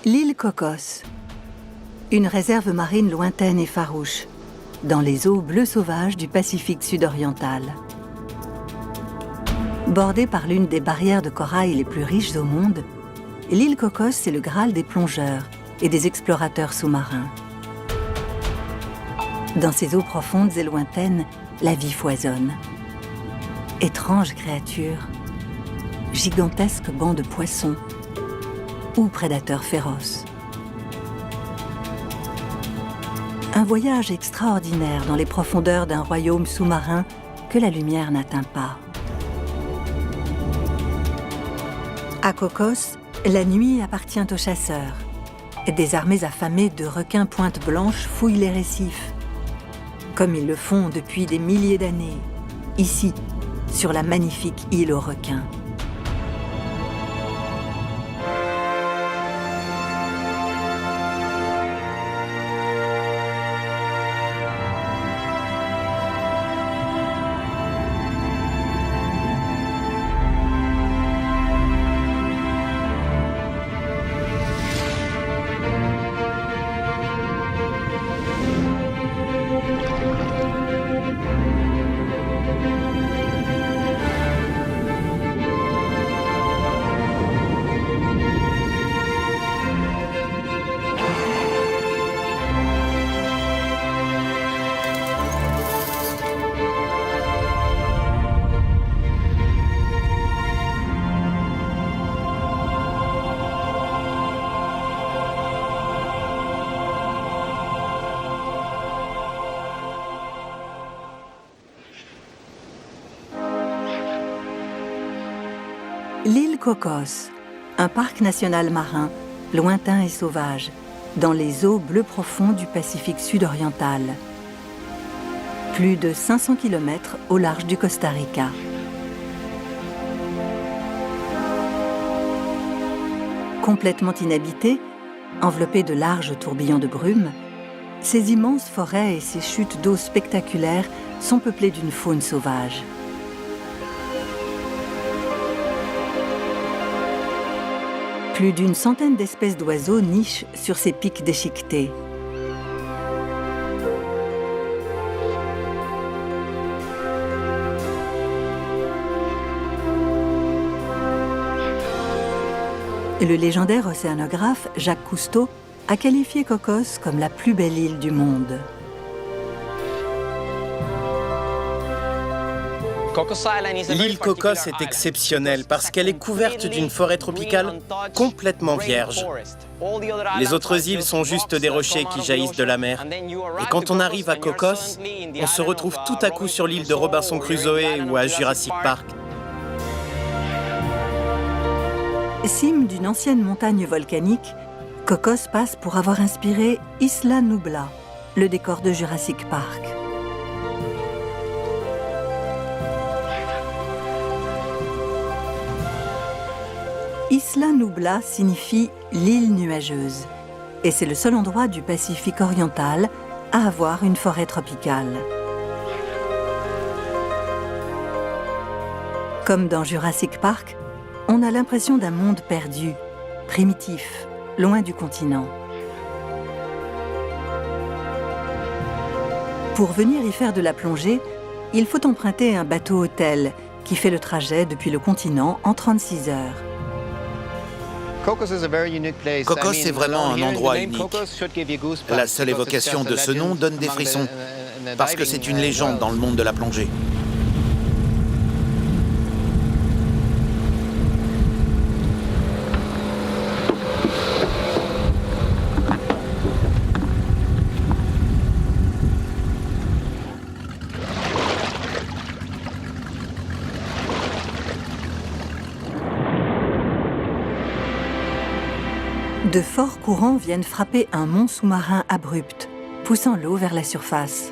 L'île Cocos, une réserve marine lointaine et farouche, dans les eaux bleues sauvages du Pacifique sud-oriental. Bordée par l'une des barrières de corail les plus riches au monde, l'île Cocos est le Graal des plongeurs et des explorateurs sous-marins. Dans ces eaux profondes et lointaines, la vie foisonne. Étranges créatures, gigantesques bancs de poissons ou prédateurs féroces. Un voyage extraordinaire dans les profondeurs d'un royaume sous-marin que la lumière n'atteint pas. À Cocos, la nuit appartient aux chasseurs. Des armées affamées de requins pointe blanches fouillent les récifs, comme ils le font depuis des milliers d'années, ici, sur la magnifique île aux requins. L'île Cocos, un parc national marin, lointain et sauvage, dans les eaux bleues profondes du Pacifique sud-oriental. Plus de 500 km au large du Costa Rica. Complètement inhabité, enveloppé de larges tourbillons de brume, ces immenses forêts et ces chutes d'eau spectaculaires sont peuplées d'une faune sauvage. Plus d'une centaine d'espèces d'oiseaux nichent sur ces pics déchiquetés. Le légendaire océanographe Jacques Cousteau a qualifié Cocos comme la plus belle île du monde. L'île Cocos est exceptionnelle parce qu'elle est couverte d'une forêt tropicale complètement vierge. Les autres îles sont juste des rochers qui jaillissent de la mer. Et quand on arrive à Cocos, on se retrouve tout à coup sur l'île de Robinson Crusoe ou à Jurassic Park. Cime d'une ancienne montagne volcanique, Cocos passe pour avoir inspiré Isla Nubla, le décor de Jurassic Park. Isla Nubla signifie l'île nuageuse, et c'est le seul endroit du Pacifique oriental à avoir une forêt tropicale. Comme dans Jurassic Park, on a l'impression d'un monde perdu, primitif, loin du continent. Pour venir y faire de la plongée, il faut emprunter un bateau-hôtel qui fait le trajet depuis le continent en 36 heures. Cocos est vraiment un endroit unique. La seule évocation de ce nom donne des frissons, parce que c'est une légende dans le monde de la plongée. De forts courants viennent frapper un mont sous-marin abrupt, poussant l'eau vers la surface.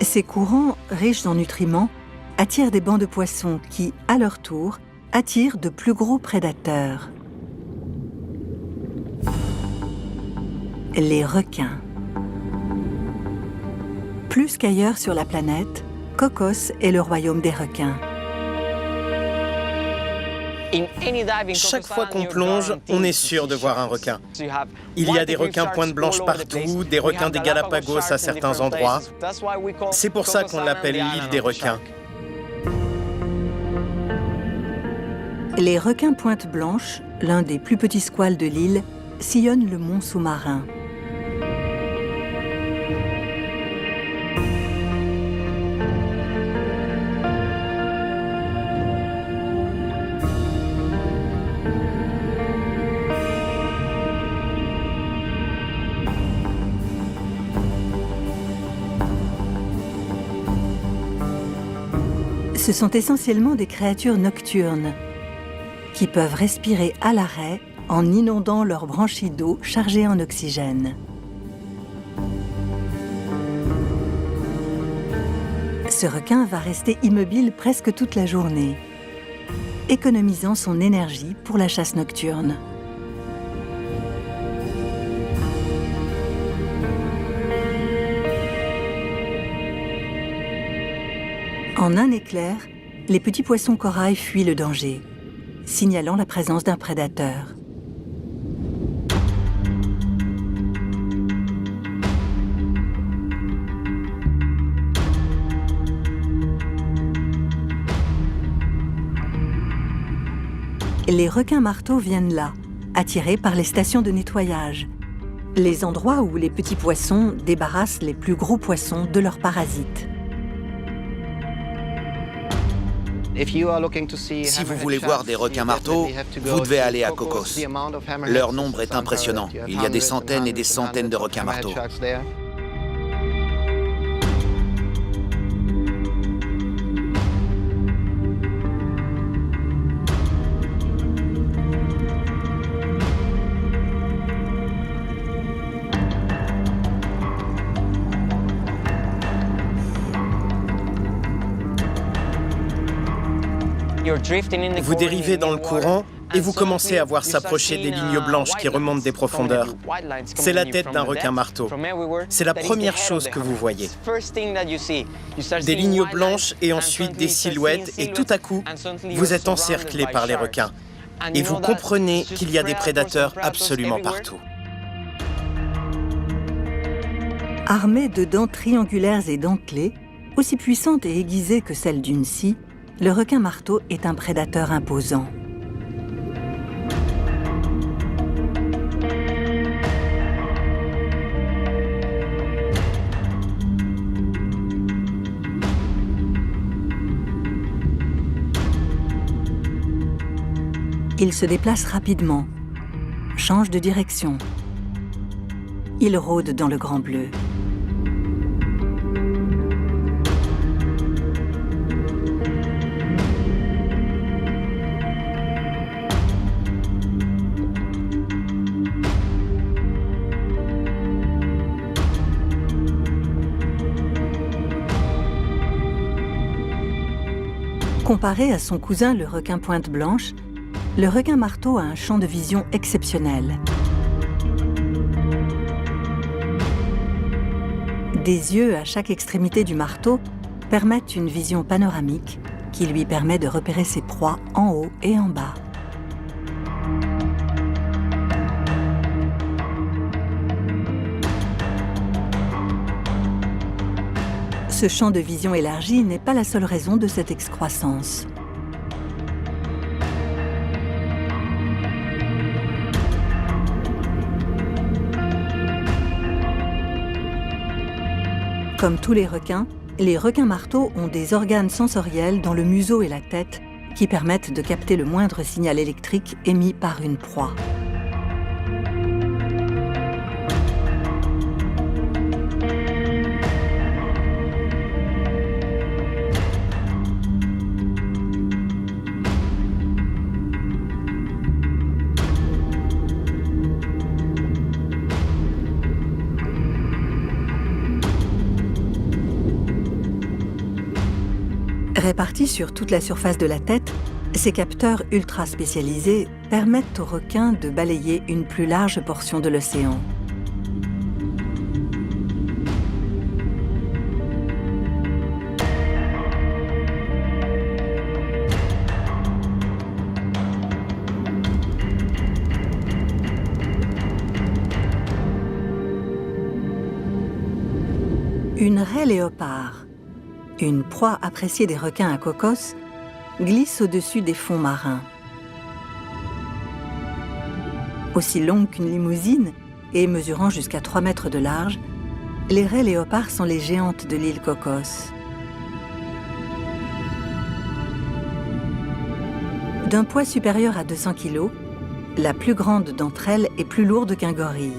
Ces courants, riches en nutriments, attirent des bancs de poissons qui, à leur tour, attirent de plus gros prédateurs. Les requins. Plus qu'ailleurs sur la planète, Cocos est le royaume des requins. Chaque fois qu'on plonge, on est sûr de voir un requin. Il y a des requins pointe blanche partout, des requins des Galapagos à certains endroits. C'est pour ça qu'on l'appelle l'île des requins. Les requins pointe blanche, l'un des plus petits squales de l'île, sillonnent le mont sous-marin. Ce sont essentiellement des créatures nocturnes qui peuvent respirer à l'arrêt en inondant leurs branchies d'eau chargées en oxygène. Ce requin va rester immobile presque toute la journée, économisant son énergie pour la chasse nocturne. En un éclair, les petits poissons corail fuient le danger, signalant la présence d'un prédateur. Les requins marteaux viennent là, attirés par les stations de nettoyage, les endroits où les petits poissons débarrassent les plus gros poissons de leurs parasites. Si vous voulez voir des requins marteaux, vous devez aller à Cocos. Leur nombre est impressionnant. Il y a des centaines et des centaines de requins marteaux. Vous dérivez dans le courant et vous commencez à voir s'approcher des lignes blanches qui remontent des profondeurs. C'est la tête d'un requin marteau. C'est la première chose que vous voyez. Des lignes blanches et ensuite des silhouettes et tout à coup, vous êtes encerclé par les requins. Et vous comprenez qu'il y a des prédateurs absolument partout. Armé de dents triangulaires et dentelées, aussi puissantes et aiguisées que celles d'une scie, le requin marteau est un prédateur imposant. Il se déplace rapidement, change de direction. Il rôde dans le Grand Bleu. Comparé à son cousin le requin pointe blanche, le requin marteau a un champ de vision exceptionnel. Des yeux à chaque extrémité du marteau permettent une vision panoramique qui lui permet de repérer ses proies en haut et en bas. Ce champ de vision élargi n'est pas la seule raison de cette excroissance. Comme tous les requins marteaux ont des organes sensoriels dans le museau et la tête qui permettent de capter le moindre signal électrique émis par une proie. Répartis sur toute la surface de la tête, ces capteurs ultra spécialisés permettent aux requins de balayer une plus large portion de l'océan. Une raie léopard, une proie appréciée des requins à Cocos, glisse au-dessus des fonds marins. Aussi longue qu'une limousine et mesurant jusqu'à 3 mètres de large, les raies léopards sont les géantes de l'île Cocos. D'un poids supérieur à 200 kg, la plus grande d'entre elles est plus lourde qu'un gorille.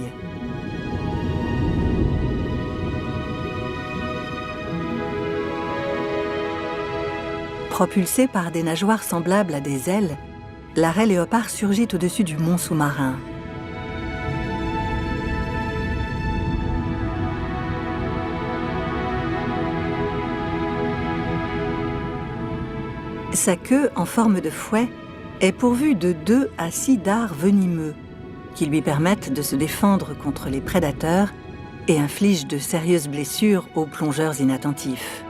Propulsée par des nageoires semblables à des ailes, la raie léopard surgit au-dessus du mont sous-marin. Sa queue, en forme de fouet, est pourvue de 2 à 6 dards venimeux qui lui permettent de se défendre contre les prédateurs et infligent de sérieuses blessures aux plongeurs inattentifs.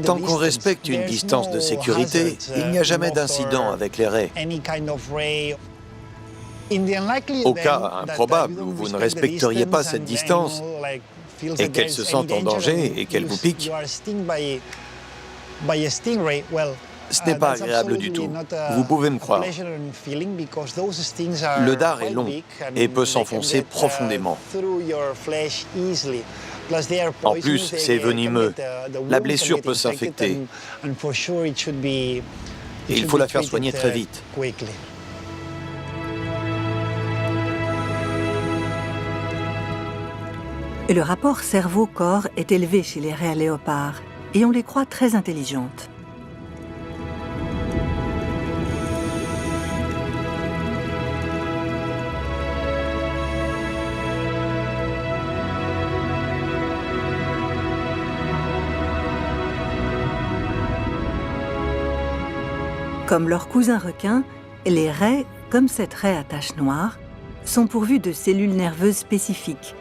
Tant qu'on respecte une distance de sécurité, il n'y a jamais d'incident avec les raies. Au cas improbable où vous ne respecteriez pas cette distance et qu'elle se sente en danger et qu'elle vous pique, ce n'est pas agréable du tout. Vous pouvez me croire. Le dard est long et peut s'enfoncer profondément. En plus, c'est venimeux. La blessure peut s'infecter. Il faut la faire soigner très vite. Le rapport cerveau-corps est élevé chez les raies léopards et on les croit très intelligentes. Comme leurs cousins requins, les raies, comme cette raie à taches noires, sont pourvues de cellules nerveuses spécifiques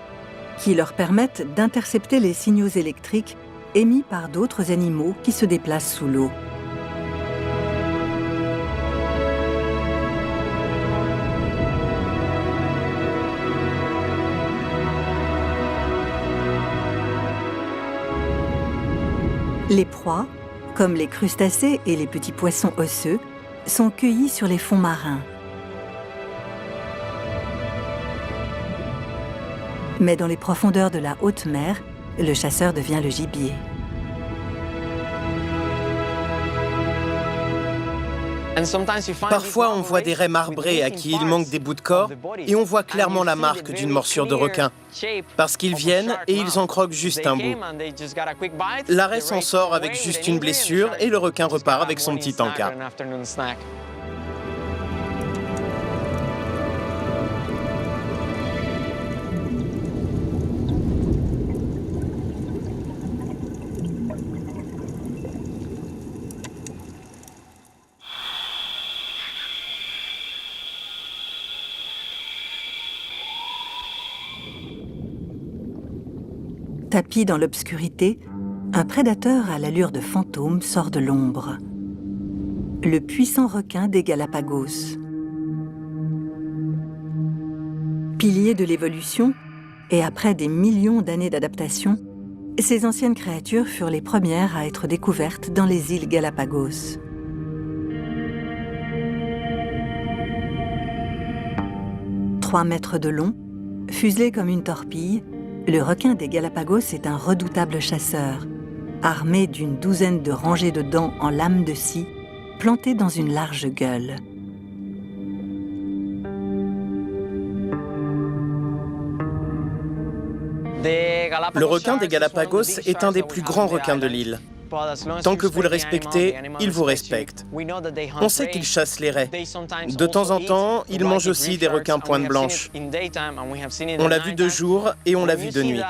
qui leur permettent d'intercepter les signaux électriques émis par d'autres animaux qui se déplacent sous l'eau. Les proies, comme les crustacés et les petits poissons osseux, sont cueillis sur les fonds marins. Mais dans les profondeurs de la haute mer, le chasseur devient le gibier. Parfois, on voit des raies marbrées à qui il manque des bouts de corps et on voit clairement la marque d'une morsure de requin. Parce qu'ils viennent et ils en croquent juste un bout. La raie s'en sort avec juste une blessure et le requin repart avec son petit encas. Tapi dans l'obscurité, un prédateur à l'allure de fantôme sort de l'ombre. Le puissant requin des Galapagos. Pilier de l'évolution, et après des millions d'années d'adaptation, ces anciennes créatures furent les premières à être découvertes dans les îles Galapagos. « 3 mètres de long, fuselé comme une torpille, le requin des Galapagos est un redoutable chasseur, armé d'une douzaine de rangées de dents en lame de scie, plantées dans une large gueule. Le requin des Galapagos est un des plus grands requins de l'île. Tant que vous le respectez, il vous respecte. On sait qu'il chasse les raies. De temps en temps, il mange aussi des requins pointe blanche. On l'a vu de jour et on l'a vu de nuit.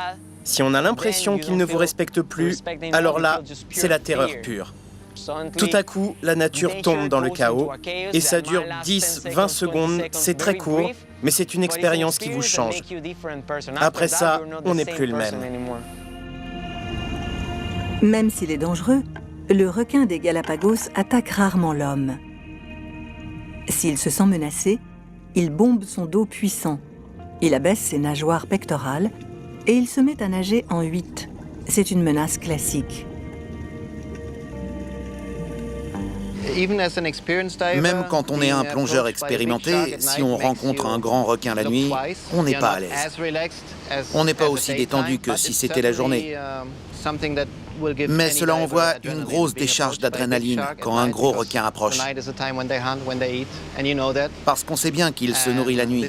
Si on a l'impression qu'il ne vous respecte plus, alors là, c'est la terreur pure. Tout à coup, la nature tombe dans le chaos et ça dure 10-20 secondes, c'est très court, mais c'est une expérience qui vous change. Après ça, on n'est plus le même. Même s'il est dangereux, le requin des Galapagos attaque rarement l'homme. S'il se sent menacé, il bombe son dos puissant, Il abaisse ses nageoires pectorales et il se met à nager en 8. C'est une menace classique. Même quand on est un plongeur expérimenté, si on rencontre un grand requin la nuit, on n'est pas à l'aise. On n'est pas aussi détendu que si c'était la journée. Mais cela envoie une grosse décharge d'adrénaline quand un gros requin approche. Parce qu'on sait bien qu'il se nourrit la nuit.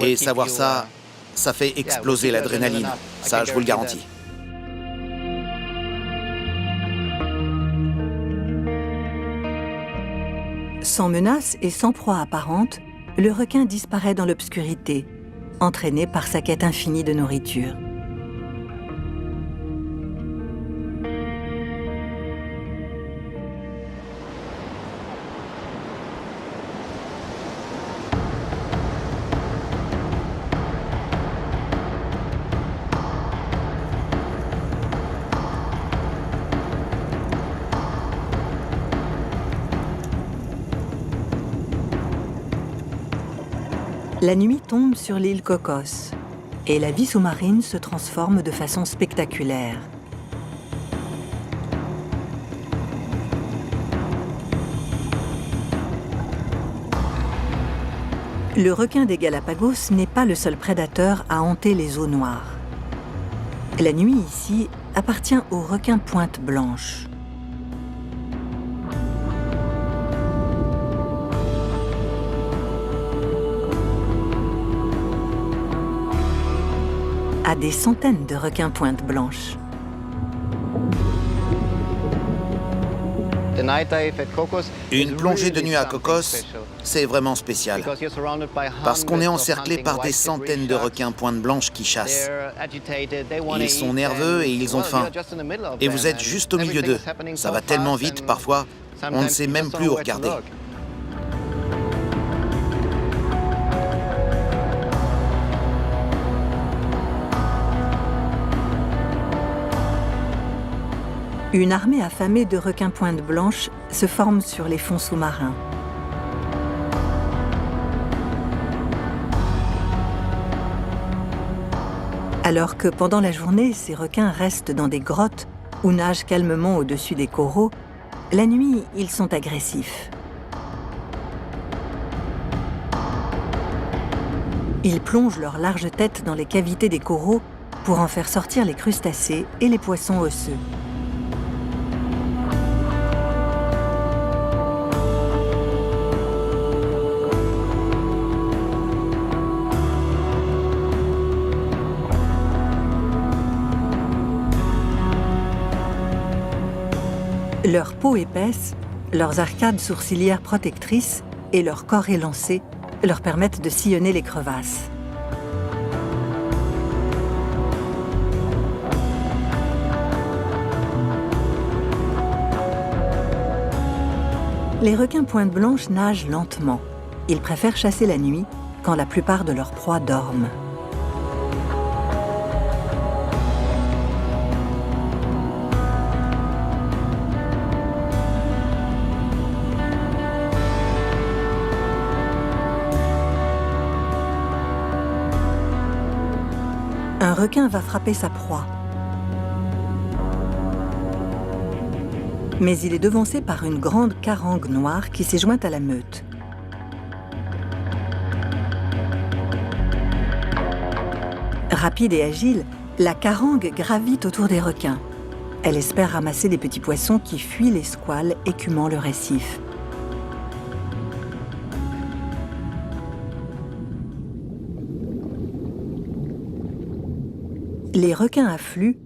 Et savoir ça, ça fait exploser l'adrénaline. Ça, je vous le garantis. Sans menace et sans proie apparente, le requin disparaît dans l'obscurité, entraîné par sa quête infinie de nourriture. La nuit tombe sur l'île Cocos et la vie sous-marine se transforme de façon spectaculaire. Le requin des Galapagos n'est pas le seul prédateur à hanter les eaux noires. La nuit ici appartient au requin pointe blanche. À des centaines de requins pointe blanche. Une plongée de nuit à Cocos, c'est vraiment spécial. Parce qu'on est encerclé par des centaines de requins pointe blanche qui chassent. Ils sont nerveux et ils ont faim. Et vous êtes juste au milieu d'eux. Ça va tellement vite, parfois, on ne sait même plus où regarder. Une armée affamée de requins pointe blanche se forme sur les fonds sous-marins. Alors que pendant la journée, ces requins restent dans des grottes ou nagent calmement au-dessus des coraux, la nuit, ils sont agressifs. Ils plongent leur large tête dans les cavités des coraux pour en faire sortir les crustacés et les poissons osseux. Leur peau épaisse, leurs arcades sourcilières protectrices et leur corps élancé leur permettent de sillonner les crevasses. Les requins pointe blanche nagent lentement. Ils préfèrent chasser la nuit quand la plupart de leurs proies dorment. Un requin va frapper sa proie. Mais il est devancé par une grande carangue noire qui s'est jointe à la meute. Rapide et agile, la carangue gravite autour des requins. Elle espère ramasser les petits poissons qui fuient les squales écumant le récif. Les requins affluent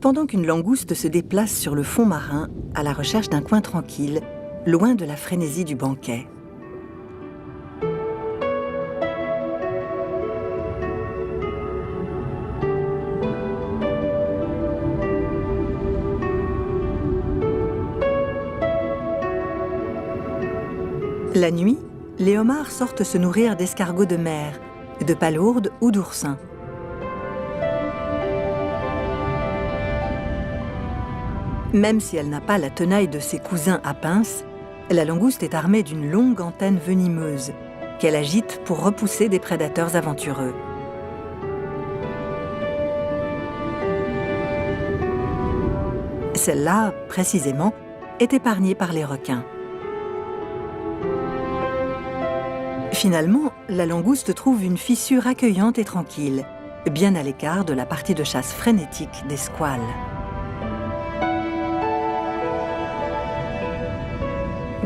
pendant qu'une langouste se déplace sur le fond marin à la recherche d'un coin tranquille, loin de la frénésie du banquet. La nuit, les homards sortent se nourrir d'escargots de mer, de palourdes ou d'oursins. Même si elle n'a pas la tenaille de ses cousins à pinces, la langouste est armée d'une longue antenne venimeuse qu'elle agite pour repousser des prédateurs aventureux. Celle-là, précisément, est épargnée par les requins. Finalement, la langouste trouve une fissure accueillante et tranquille, bien à l'écart de la partie de chasse frénétique des squales.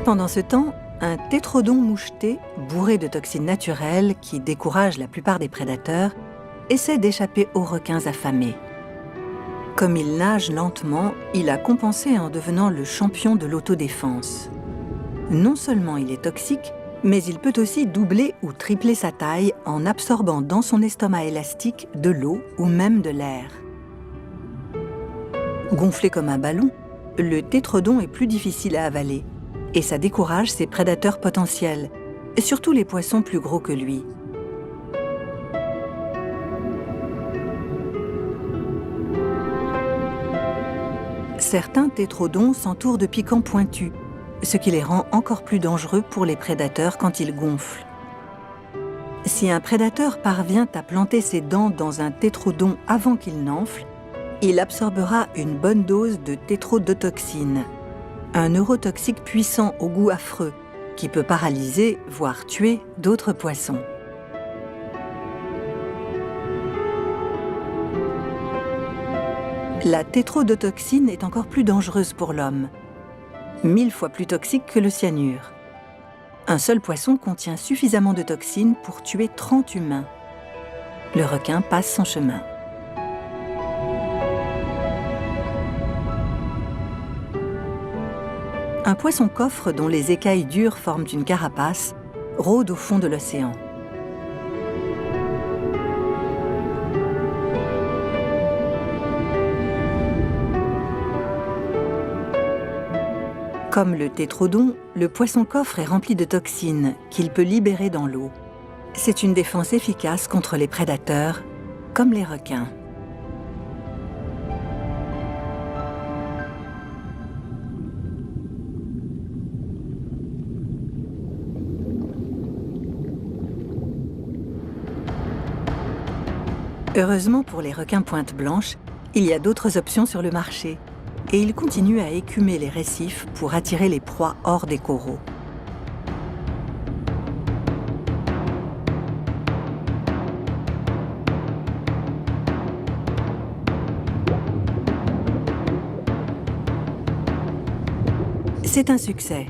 Pendant ce temps, un tétrodon moucheté, bourré de toxines naturelles qui découragent la plupart des prédateurs, essaie d'échapper aux requins affamés. Comme il nage lentement, il a compensé en devenant le champion de l'autodéfense. Non seulement il est toxique, mais il peut aussi doubler ou tripler sa taille en absorbant dans son estomac élastique de l'eau ou même de l'air. Gonflé comme un ballon, le tétrodon est plus difficile à avaler et ça décourage ses prédateurs potentiels, et surtout les poissons plus gros que lui. Certains tétrodons s'entourent de piquants pointus, ce qui les rend encore plus dangereux pour les prédateurs quand ils gonflent. Si un prédateur parvient à planter ses dents dans un tétrodon avant qu'il n'enfle, il absorbera une bonne dose de tétrodotoxine, un neurotoxique puissant au goût affreux, qui peut paralyser, voire tuer d'autres poissons. La tétrodotoxine est encore plus dangereuse pour l'homme, 1000 fois plus toxique que le cyanure. Un seul poisson contient suffisamment de toxines pour tuer 30 humains. Le requin passe son chemin. Un poisson-coffre dont les écailles dures forment une carapace rôde au fond de l'océan. Comme le tétrodon, le poisson-coffre est rempli de toxines qu'il peut libérer dans l'eau. C'est une défense efficace contre les prédateurs, comme les requins. Heureusement pour les requins pointe blanche, il y a d'autres options sur le marché. Et ils continuent à écumer les récifs pour attirer les proies hors des coraux. C'est un succès.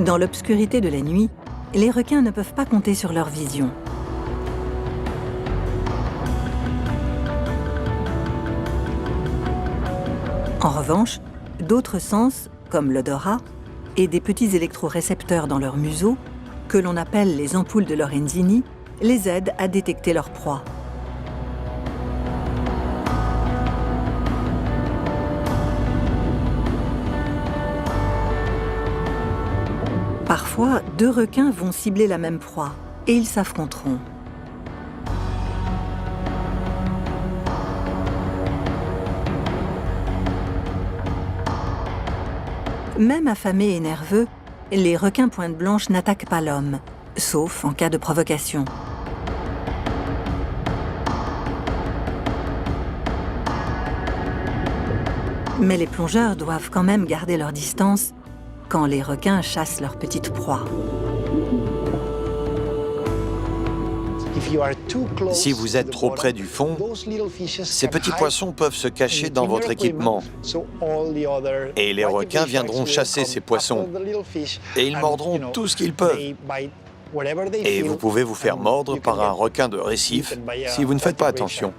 Dans l'obscurité de la nuit, les requins ne peuvent pas compter sur leur vision. En revanche, d'autres sens, comme l'odorat, et des petits électrorécepteurs dans leur museau, que l'on appelle les ampoules de Lorenzini, les aident à détecter leur proie. Parfois, deux requins vont cibler la même proie et ils s'affronteront. Même affamés et nerveux, les requins pointe blanche n'attaquent pas l'homme, sauf en cas de provocation. Mais les plongeurs doivent quand même garder leur distance quand les requins chassent leurs petites proies. Si vous êtes trop près du fond, ces petits poissons peuvent se cacher dans votre équipement. Et les requins viendront chasser ces poissons. Et ils mordront tout ce qu'ils peuvent. Et vous pouvez vous faire mordre par un requin de récif si vous ne faites pas attention.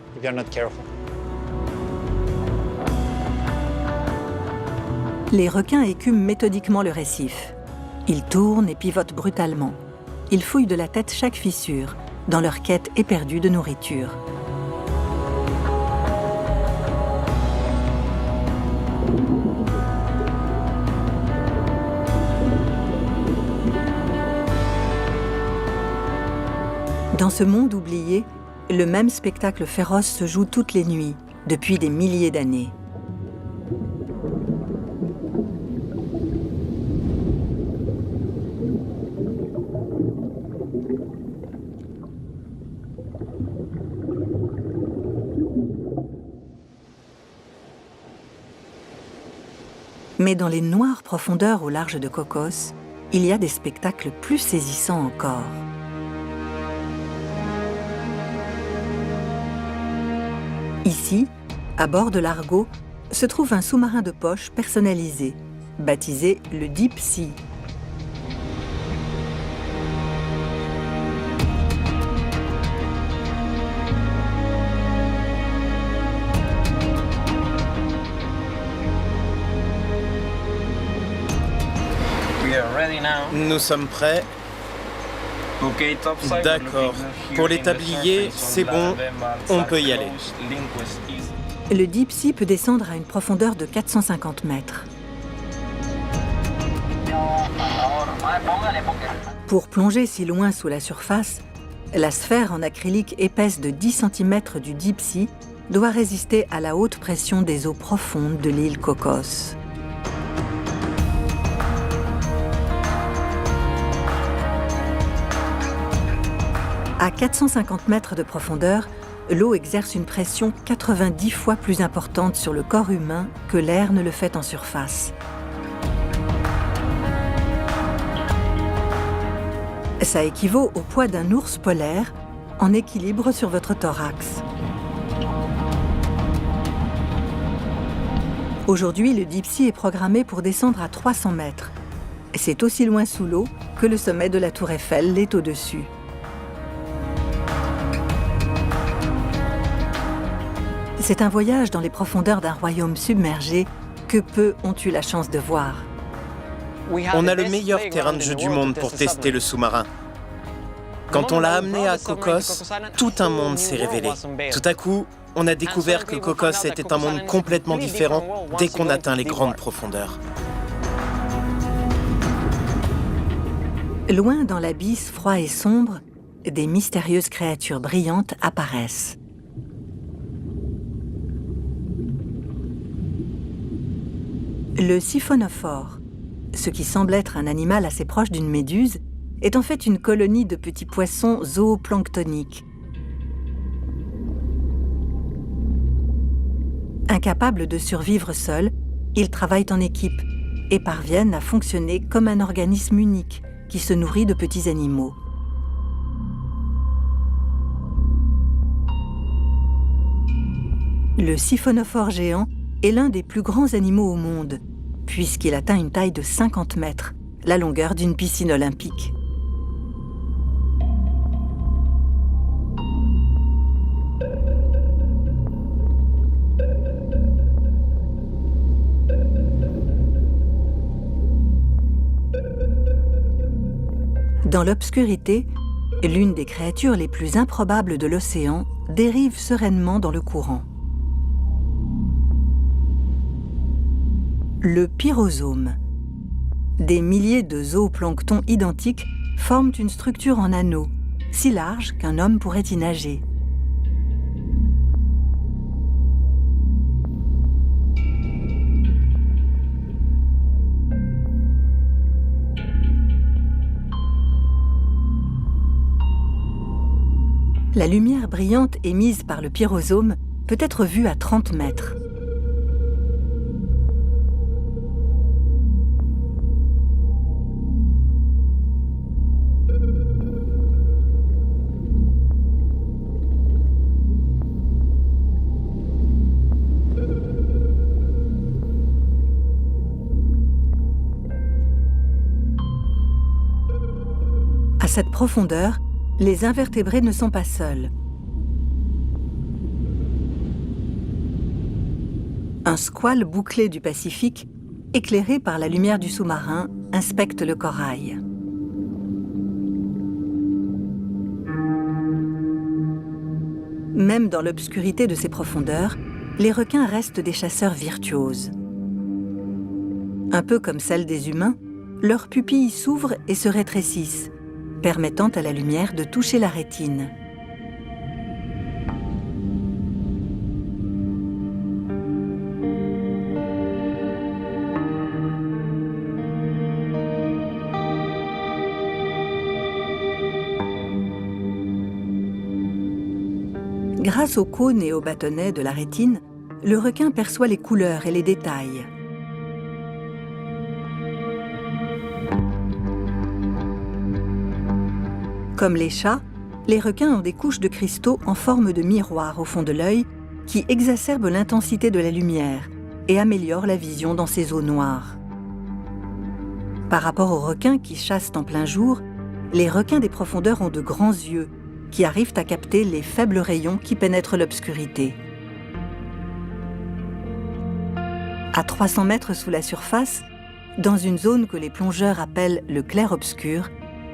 Les requins écument méthodiquement le récif. Ils tournent et pivotent brutalement. ils fouillent de la tête chaque fissure, dans leur quête éperdue de nourriture. Dans ce monde oublié, le même spectacle féroce se joue toutes les nuits, depuis des milliers d'années. Mais dans les noires profondeurs au large de Cocos, il y a des spectacles plus saisissants encore. Ici, à bord de l'Argo, se trouve un sous-marin de poche personnalisé, baptisé le Deep Sea. Nous sommes prêts. D'accord. Pour les tabliers, c'est bon, on peut y aller. Le Deep Sea peut descendre à une profondeur de 450 mètres. Pour plonger si loin sous la surface, la sphère en acrylique épaisse de 10 cm du Deep Sea doit résister à la haute pression des eaux profondes de l'île Cocos. À 450 mètres de profondeur, l'eau exerce une pression 90 fois plus importante sur le corps humain que l'air ne le fait en surface. Ça équivaut au poids d'un ours polaire en équilibre sur votre thorax. Aujourd'hui, le Deep Sea est programmé pour descendre à 300 mètres. C'est aussi loin sous l'eau que le sommet de la Tour Eiffel l'est au-dessus. C'est un voyage dans les profondeurs d'un royaume submergé que peu ont eu la chance de voir. On a le meilleur terrain de jeu du monde pour tester le sous-marin. Quand on l'a amené à Cocos, tout un monde s'est révélé. Tout à coup, on a découvert que Cocos était un monde complètement différent dès qu'on atteint les grandes profondeurs. Loin dans l'abysse froid et sombre, des mystérieuses créatures brillantes apparaissent. Le siphonophore, ce qui semble être un animal assez proche d'une méduse, est en fait une colonie de petits poissons zooplanctoniques. Incapables de survivre seuls, ils travaillent en équipe et parviennent à fonctionner comme un organisme unique qui se nourrit de petits animaux. Le siphonophore géant est l'un des plus grands animaux au monde, puisqu'il atteint une taille de 50 mètres, la longueur d'une piscine olympique. Dans l'obscurité, l'une des créatures les plus improbables de l'océan dérive sereinement dans le courant. Le pyrosome. Des milliers de zooplanctons identiques forment une structure en anneau, si large qu'un homme pourrait y nager. La lumière brillante émise par le pyrosome peut être vue à 30 mètres. À cette profondeur, les invertébrés ne sont pas seuls. Un squale bouclé du Pacifique, éclairé par la lumière du sous-marin, inspecte le corail. Même dans l'obscurité de ces profondeurs, les requins restent des chasseurs virtuoses. Un peu comme celle des humains, leurs pupilles s'ouvrent et se rétrécissent, permettant à la lumière de toucher la rétine. Grâce aux cônes et aux bâtonnets de la rétine, le requin perçoit les couleurs et les détails. Comme les chats, les requins ont des couches de cristaux en forme de miroir au fond de l'œil qui exacerbent l'intensité de la lumière et améliorent la vision dans ces eaux noires. Par rapport aux requins qui chassent en plein jour, les requins des profondeurs ont de grands yeux qui arrivent à capter les faibles rayons qui pénètrent l'obscurité. À 300 mètres sous la surface, dans une zone que les plongeurs appellent le clair-obscur,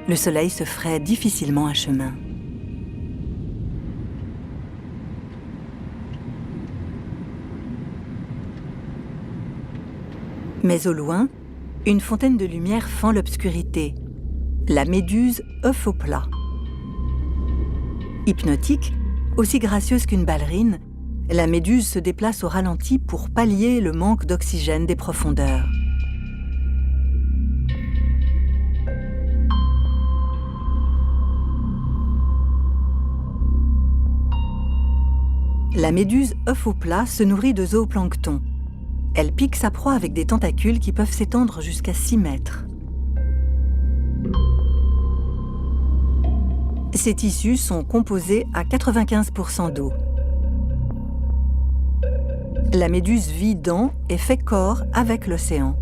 le soleil se ferait difficilement un chemin. Mais au loin, une fontaine de lumière fend l'obscurité, la méduse œuf au plat. Hypnotique, aussi gracieuse qu'une ballerine, la méduse se déplace au ralenti pour pallier le manque d'oxygène des profondeurs. La méduse œuf au plat se nourrit de zooplancton. Elle pique sa proie avec des tentacules qui peuvent s'étendre jusqu'à 6 mètres. Ces tissus sont composés à 95% d'eau. La méduse vit dans et fait corps avec l'océan.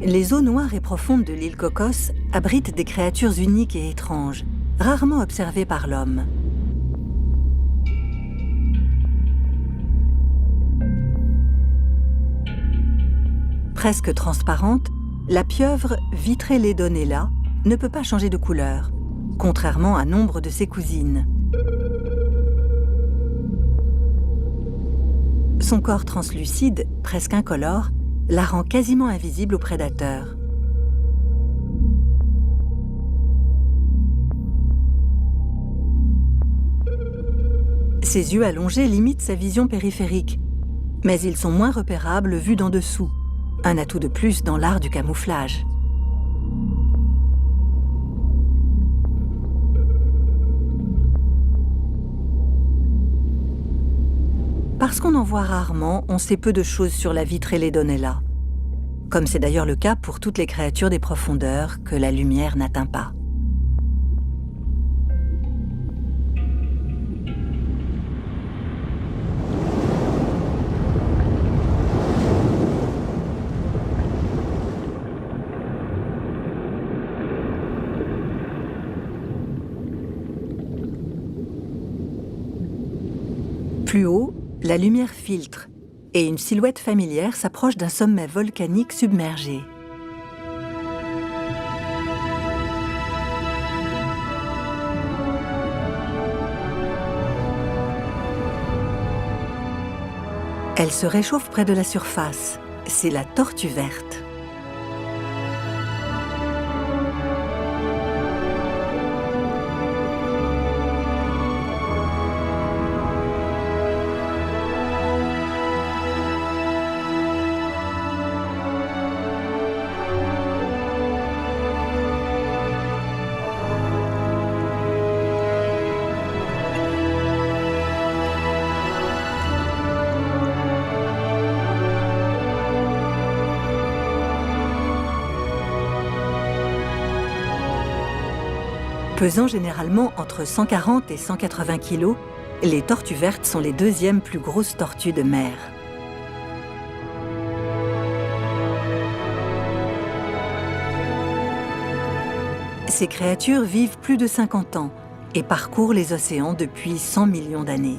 Les eaux noires et profondes de l'île Cocos abritent des créatures uniques et étranges, rarement observées par l'homme. Presque transparente, la pieuvre Vitreledonella ne peut pas changer de couleur, contrairement à nombre de ses cousines. Son corps translucide, presque incolore, la rend quasiment invisible aux prédateurs. Ses yeux allongés limitent sa vision périphérique, mais ils sont moins repérables vus d'en dessous, un atout de plus dans l'art du camouflage. Parce qu'on en voit rarement, on sait peu de choses sur la Vitreledonella, comme c'est d'ailleurs le cas pour toutes les créatures des profondeurs que la lumière n'atteint pas. Plus haut, la lumière filtre et une silhouette familière s'approche d'un sommet volcanique submergé. Elle se réchauffe près de la surface. C'est la tortue verte. Pesant généralement entre 140 et 180 kg, les tortues vertes sont les deuxièmes plus grosses tortues de mer. Ces créatures vivent plus de 50 ans et parcourent les océans depuis 100 millions d'années.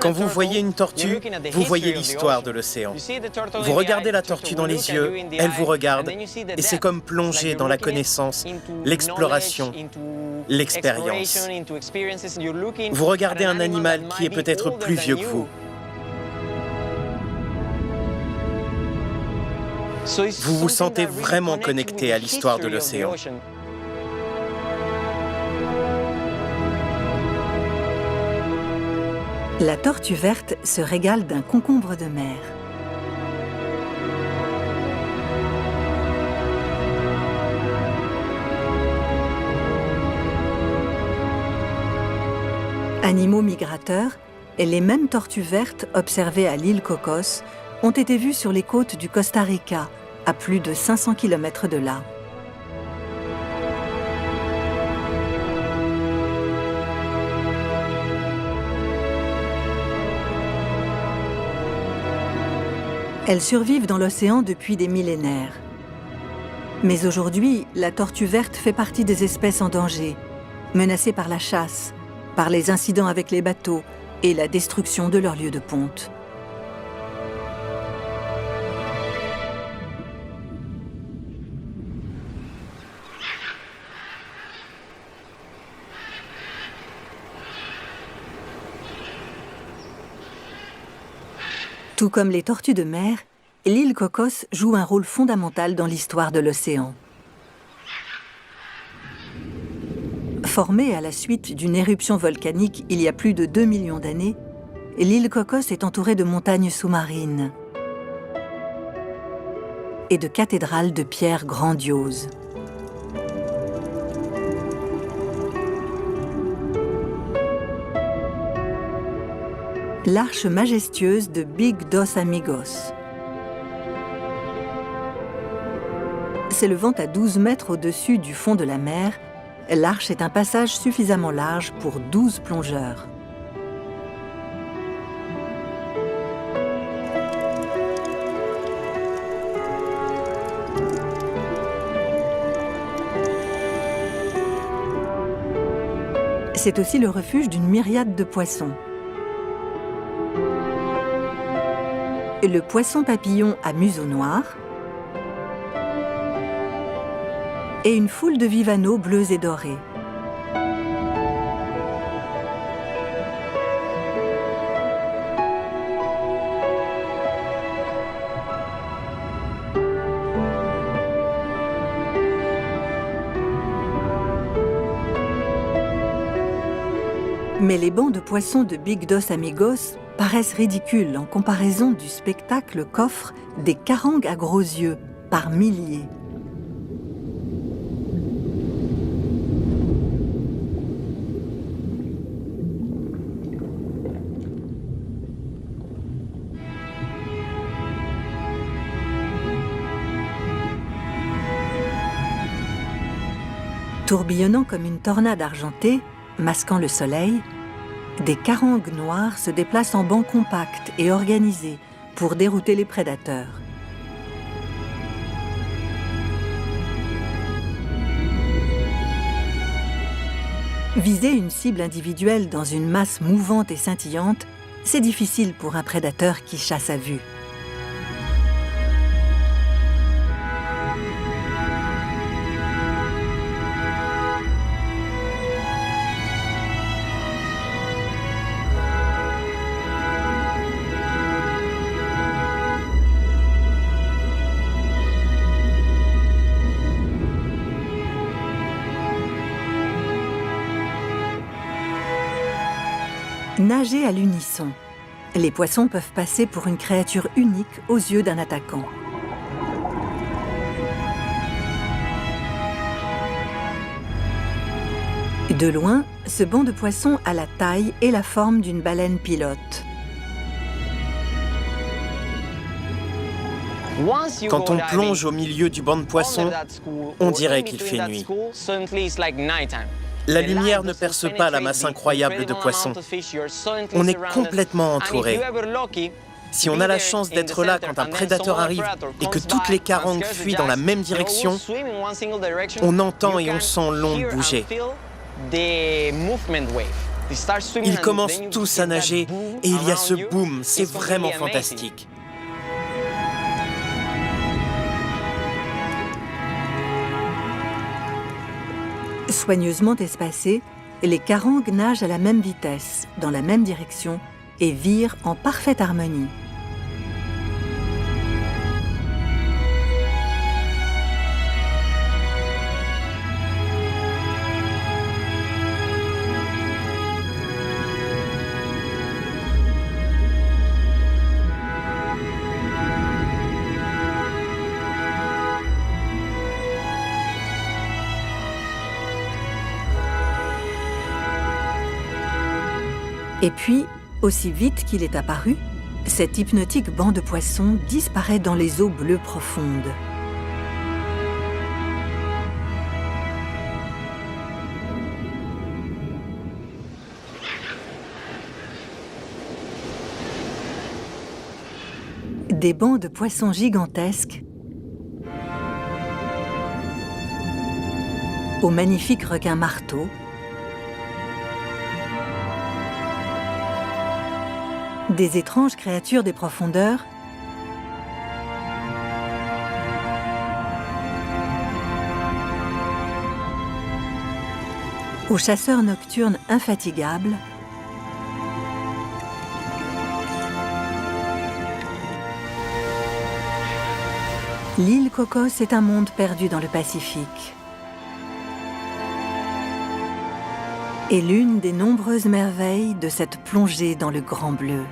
Quand vous voyez une tortue, vous voyez l'histoire de l'océan. Vous regardez la tortue dans les yeux, elle vous regarde, et c'est comme plonger dans la connaissance, l'exploration, l'expérience. Vous regardez un animal qui est peut-être plus vieux que vous. Vous vous sentez vraiment connecté à l'histoire de l'océan. La tortue verte se régale d'un concombre de mer. Animaux migrateurs, les mêmes tortues vertes observées à l'île Cocos ont été vues sur les côtes du Costa Rica, à plus de 500 km de là. Elles survivent dans l'océan depuis des millénaires. Mais aujourd'hui, la tortue verte fait partie des espèces en danger, menacées par la chasse, par les incidents avec les bateaux et la destruction de leurs lieux de ponte. Tout comme les tortues de mer, l'île Cocos joue un rôle fondamental dans l'histoire de l'océan. Formée à la suite d'une éruption volcanique il y a plus de 2 millions d'années, l'île Cocos est entourée de montagnes sous-marines et de cathédrales de pierre grandioses. L'arche majestueuse de Big Dos Amigos. S'élevant à 12 mètres au-dessus du fond de la mer, l'arche est un passage suffisamment large pour 12 plongeurs. C'est aussi le refuge d'une myriade de poissons. Le poisson papillon à museau noir et une foule de vivaneaux bleus et dorés. Mais les bancs de poissons de Big Dos Amigos paraissent ridicules en comparaison du spectacle qu'offrent des carangues à gros yeux par milliers. Tourbillonnant comme une tornade argentée, masquant le soleil, des carangues noires se déplacent en bancs compacts et organisés pour dérouter les prédateurs. Viser une cible individuelle dans une masse mouvante et scintillante, c'est difficile pour un prédateur qui chasse à vue. Nager à l'unisson. Les poissons peuvent passer pour une créature unique aux yeux d'un attaquant. De loin, ce banc de poissons a la taille et la forme d'une baleine pilote. Quand on plonge au milieu du banc de poissons, on dirait qu'il fait nuit. La lumière ne perce pas la masse incroyable de poissons. On est complètement entouré. Si on a la chance d'être là quand un prédateur arrive et que toutes les carangues fuient dans la même direction, on entend et on sent l'onde bouger. Ils commencent tous à nager et il y a ce boom, c'est vraiment fantastique. Soigneusement espacées, les carangues nagent à la même vitesse, dans la même direction et virent en parfaite harmonie. Et puis, aussi vite qu'il est apparu, cet hypnotique banc de poissons disparaît dans les eaux bleues profondes. Des bancs de poissons gigantesques aux magnifiques requins marteaux, des étranges créatures des profondeurs, aux chasseurs nocturnes infatigables, l'île Cocos est un monde perdu dans le Pacifique. Et l'une des nombreuses merveilles de cette plongée dans le Grand Bleu.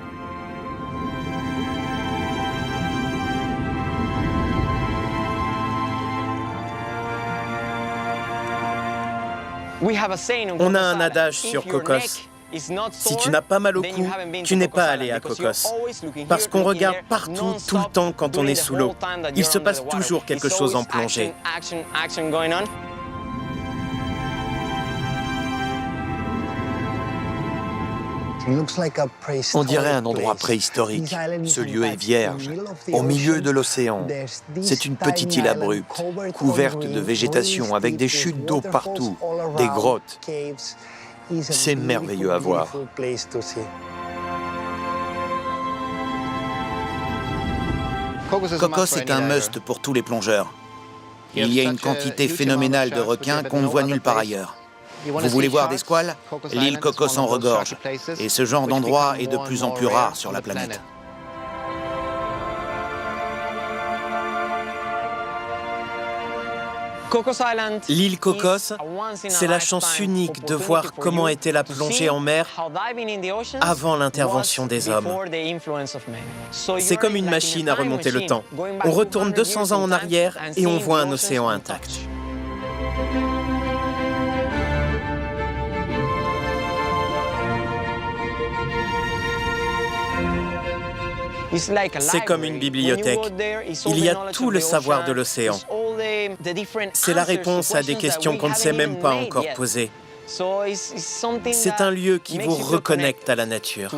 On a un adage sur Cocos. Si tu n'as pas mal au cou, tu n'es pas allé à Cocos. Parce qu'on regarde partout, tout le temps quand on est sous l'eau. Il se passe toujours quelque chose en plongée. On dirait un endroit préhistorique. Ce lieu est vierge, au milieu de l'océan. C'est une petite île abrupte, couverte de végétation, avec des chutes d'eau partout, des grottes. C'est merveilleux à voir. Cocos est un must pour tous les plongeurs. Il y a une quantité phénoménale de requins qu'on ne voit nulle part ailleurs. Vous voulez voir des squales? L'île Cocos en regorge. Et ce genre d'endroit est de plus en plus rare sur la planète. L'île Cocos, c'est la chance unique de voir comment était la plongée en mer avant l'intervention des hommes. C'est comme une machine à remonter le temps. On retourne 200 ans en arrière et on voit un océan intact. C'est comme une bibliothèque. Il y a tout le savoir de l'océan. C'est la réponse à des questions qu'on ne s'est même pas encore posées. C'est un lieu qui vous reconnecte à la nature.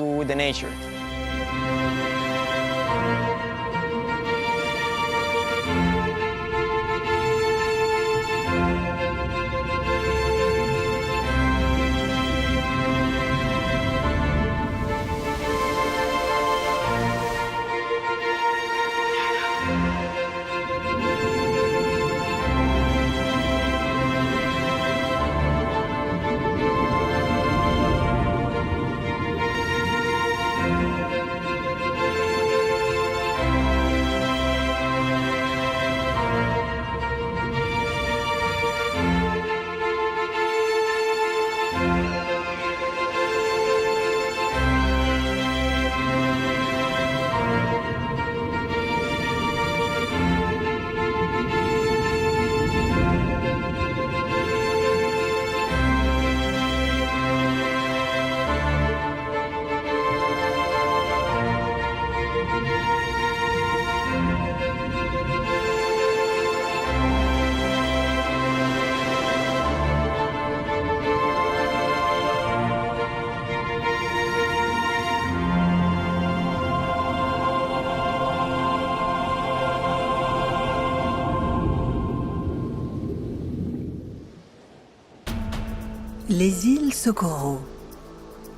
Les îles Socorro,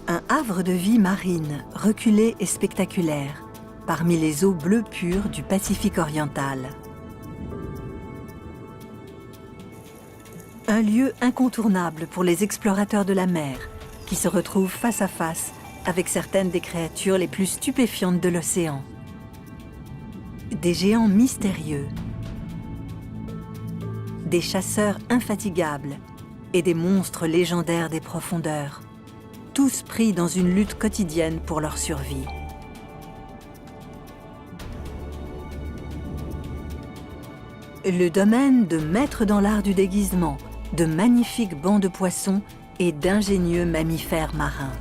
un havre de vie marine, reculé et spectaculaire, parmi les eaux bleues pures du Pacifique oriental. Un lieu incontournable pour les explorateurs de la mer, qui se retrouvent face à face avec certaines des créatures les plus stupéfiantes de l'océan. Des géants mystérieux, des chasseurs infatigables et des monstres légendaires des profondeurs, tous pris dans une lutte quotidienne pour leur survie. Le domaine de maîtres dans l'art du déguisement, de magnifiques bancs de poissons et d'ingénieux mammifères marins.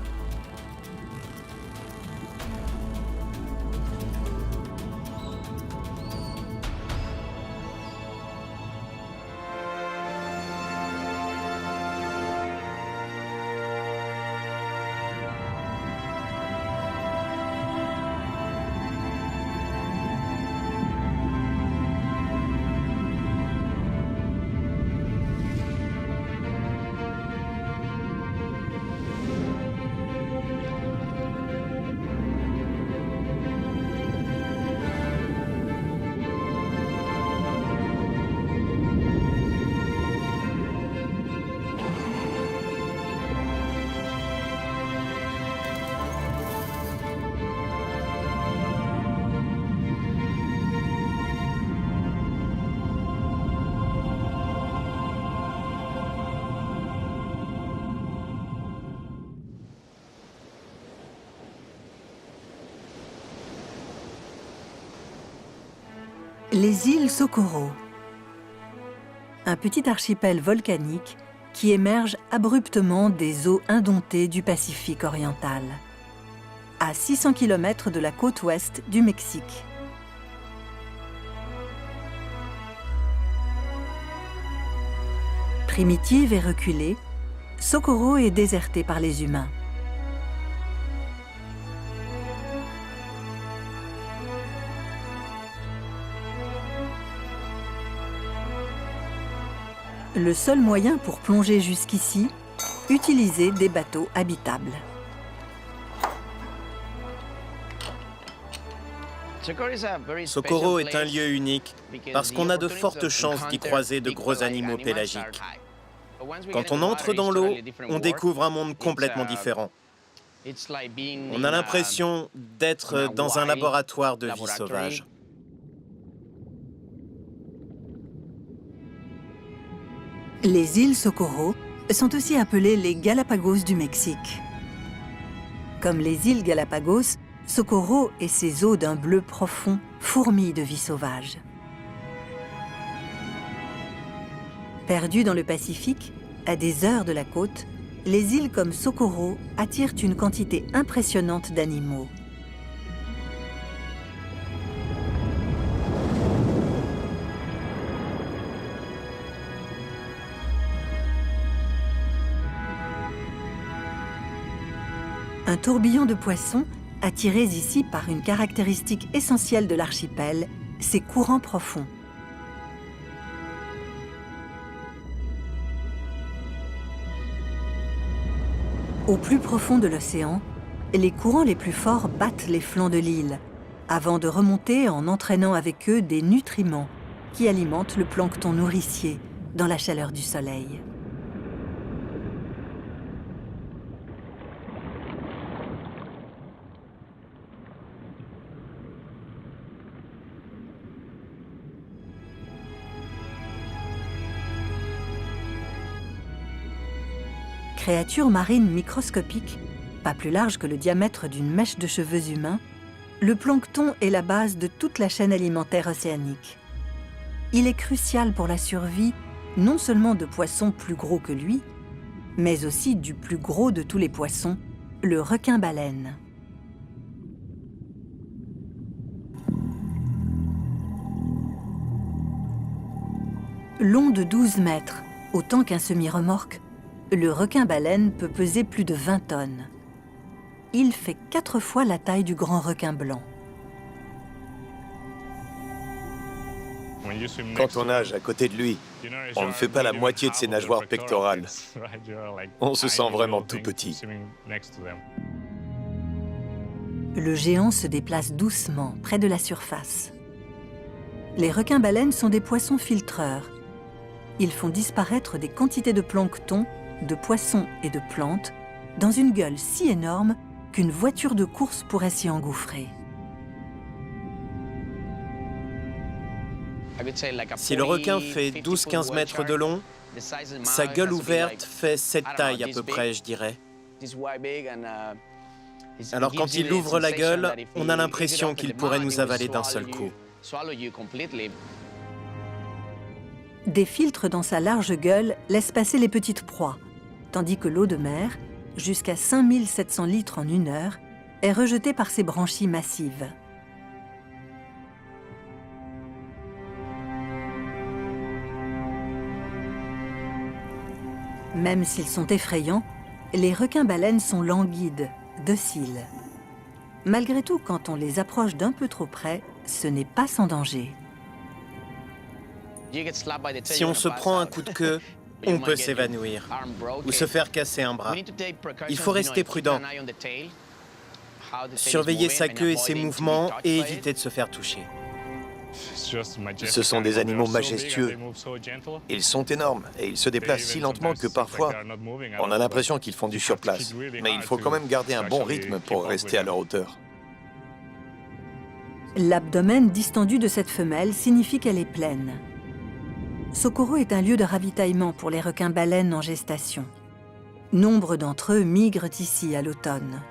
Les îles Socorro, un petit archipel volcanique qui émerge abruptement des eaux indomptées du Pacifique oriental, à 600 km de la côte ouest du Mexique. Primitive et reculée, Socorro est désertée par les humains. Le seul moyen pour plonger jusqu'ici, utiliser des bateaux habitables. Socorro est un lieu unique parce qu'on a de fortes chances d'y croiser de gros animaux pélagiques. Quand on entre dans l'eau, on découvre un monde complètement différent. On a l'impression d'être dans un laboratoire de vie sauvage. Les îles Socorro sont aussi appelées les Galapagos du Mexique. Comme les îles Galapagos, Socorro et ses eaux d'un bleu profond fourmillent de vie sauvage. Perdues dans le Pacifique, à des heures de la côte, les îles comme Socorro attirent une quantité impressionnante d'animaux. Un tourbillon de poissons, attirés ici par une caractéristique essentielle de l'archipel, ses courants profonds. Au plus profond de l'océan, les courants les plus forts battent les flancs de l'île, avant de remonter en entraînant avec eux des nutriments qui alimentent le plancton nourricier dans la chaleur du soleil. Créature marine microscopique, pas plus large que le diamètre d'une mèche de cheveux humains, le plancton est la base de toute la chaîne alimentaire océanique. Il est crucial pour la survie non seulement de poissons plus gros que lui, mais aussi du plus gros de tous les poissons, le requin-baleine. Long de 12 mètres, autant qu'un semi-remorque, le requin-baleine peut peser plus de 20 tonnes. Il fait 4 fois la taille du grand requin blanc. Quand on nage à côté de lui, on ne fait pas la moitié de ses nageoires pectorales. On se sent vraiment tout petit. Le géant se déplace doucement, près de la surface. Les requins-baleines sont des poissons filtreurs. Ils font disparaître des quantités de plancton, de poissons et de plantes dans une gueule si énorme qu'une voiture de course pourrait s'y engouffrer. Si le requin fait 12-15 mètres de long, sa gueule ouverte fait cette taille à peu près, je dirais. Alors quand il ouvre la gueule, on a l'impression qu'il pourrait nous avaler d'un seul coup. Des filtres dans sa large gueule laissent passer les petites proies, tandis que l'eau de mer, jusqu'à 5700 litres en 1 heure, est rejetée par ses branchies massives. Même s'ils sont effrayants, les requins-baleines sont languides, dociles. Malgré tout, quand on les approche d'un peu trop près, ce n'est pas sans danger. Si on se prend un coup de queue, on peut s'évanouir ou se faire casser un bras. Il faut rester prudent, surveiller sa queue et ses mouvements et éviter de se faire toucher. Ce sont des animaux majestueux. Ils sont énormes et ils se déplacent si lentement que parfois, on a l'impression qu'ils font du surplace. Mais il faut quand même garder un bon rythme pour rester à leur hauteur. L'abdomen distendu de cette femelle signifie qu'elle est pleine. Socorro est un lieu de ravitaillement pour les requins-baleines en gestation. Nombre d'entre eux migrent ici à l'automne.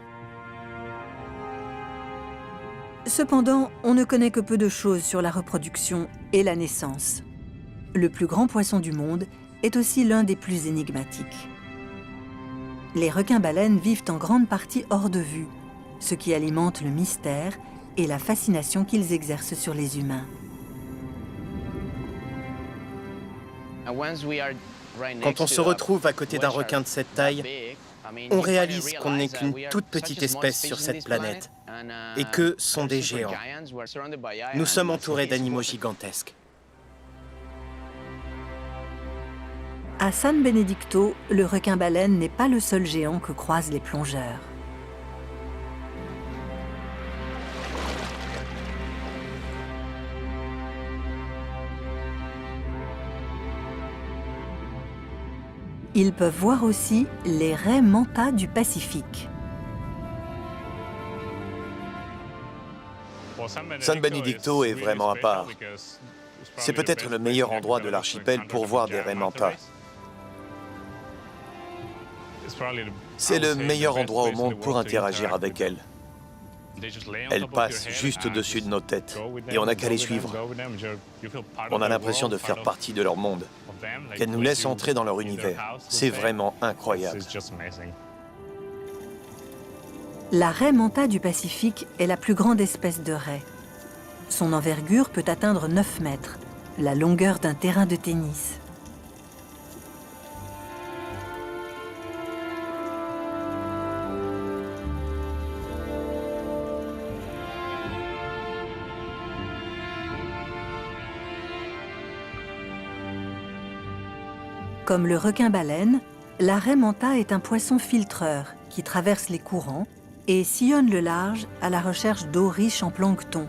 Cependant, on ne connaît que peu de choses sur la reproduction et la naissance. Le plus grand poisson du monde est aussi l'un des plus énigmatiques. Les requins-baleines vivent en grande partie hors de vue, ce qui alimente le mystère et la fascination qu'ils exercent sur les humains. Quand on se retrouve à côté d'un requin de cette taille, on réalise qu'on n'est qu'une toute petite espèce sur cette planète et qu'eux sont des géants. Nous sommes entourés d'animaux gigantesques. À San Benedicto, le requin-baleine n'est pas le seul géant que croisent les plongeurs. Ils peuvent voir aussi les raies manta du Pacifique. San Benedicto est vraiment à part. C'est peut-être le meilleur endroit de l'archipel pour voir des raies manta. C'est le meilleur endroit au monde pour interagir avec elles. Elles passent juste au-dessus de nos têtes et on n'a qu'à les suivre. On a l'impression de faire partie de leur monde, qu'elles nous laissent entrer dans leur univers. C'est vraiment incroyable. La raie manta du Pacifique est la plus grande espèce de raie. Son envergure peut atteindre 9 mètres, la longueur d'un terrain de tennis. Comme le requin-baleine, la raie manta est un poisson filtreur qui traverse les courants et sillonne le large à la recherche d'eau riche en plancton,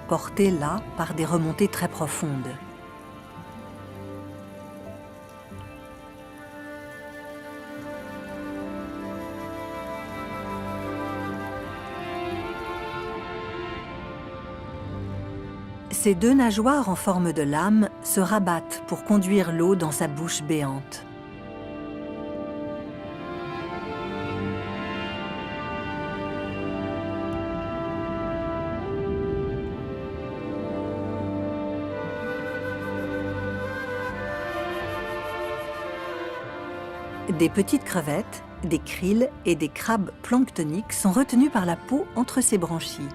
portée là par des remontées très profondes. Ses 2 nageoires en forme de lame se rabattent pour conduire l'eau dans sa bouche béante. Des petites crevettes, des krills et des crabes planctoniques sont retenus par la peau entre ses branchies.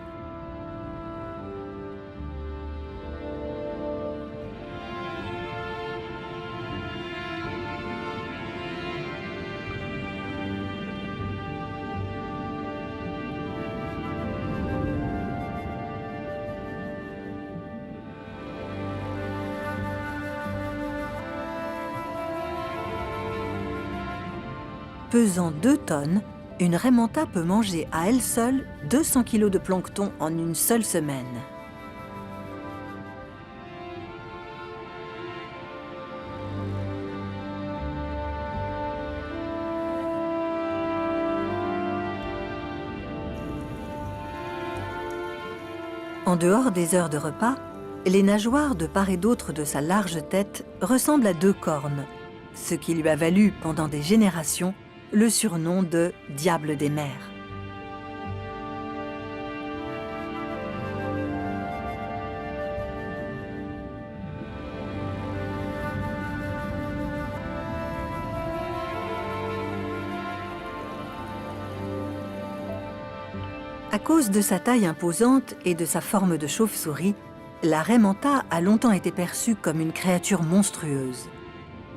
Pesant 2 tonnes, une raie manta peut manger à elle seule 200 kg de plancton en une seule semaine. En dehors des heures de repas, les nageoires de part et d'autre de sa large tête ressemblent à 2 cornes, ce qui lui a valu pendant des générations le surnom de « diable des mers ». À cause de sa taille imposante et de sa forme de chauve-souris, la raie manta a longtemps été perçue comme une créature monstrueuse.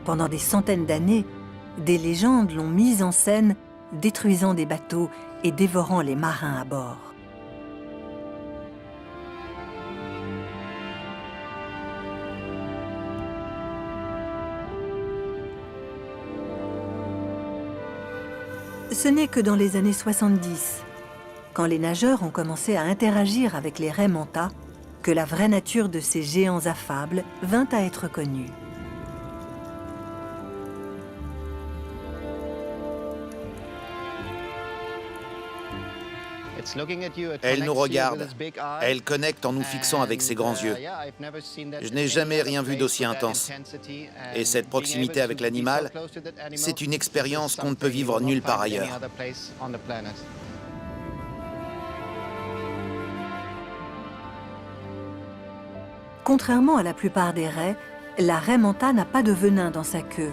Pendant des centaines d'années, des légendes l'ont mise en scène, détruisant des bateaux et dévorant les marins à bord. Ce n'est que dans les années 70, quand les nageurs ont commencé à interagir avec les raies manta, que la vraie nature de ces géants affables vint à être connue. Elle nous regarde, elle connecte en nous fixant avec ses grands yeux. Je n'ai jamais rien vu d'aussi intense. Et cette proximité avec l'animal, c'est une expérience qu'on ne peut vivre nulle part ailleurs. Contrairement à la plupart des raies, la raie manta n'a pas de venin dans sa queue.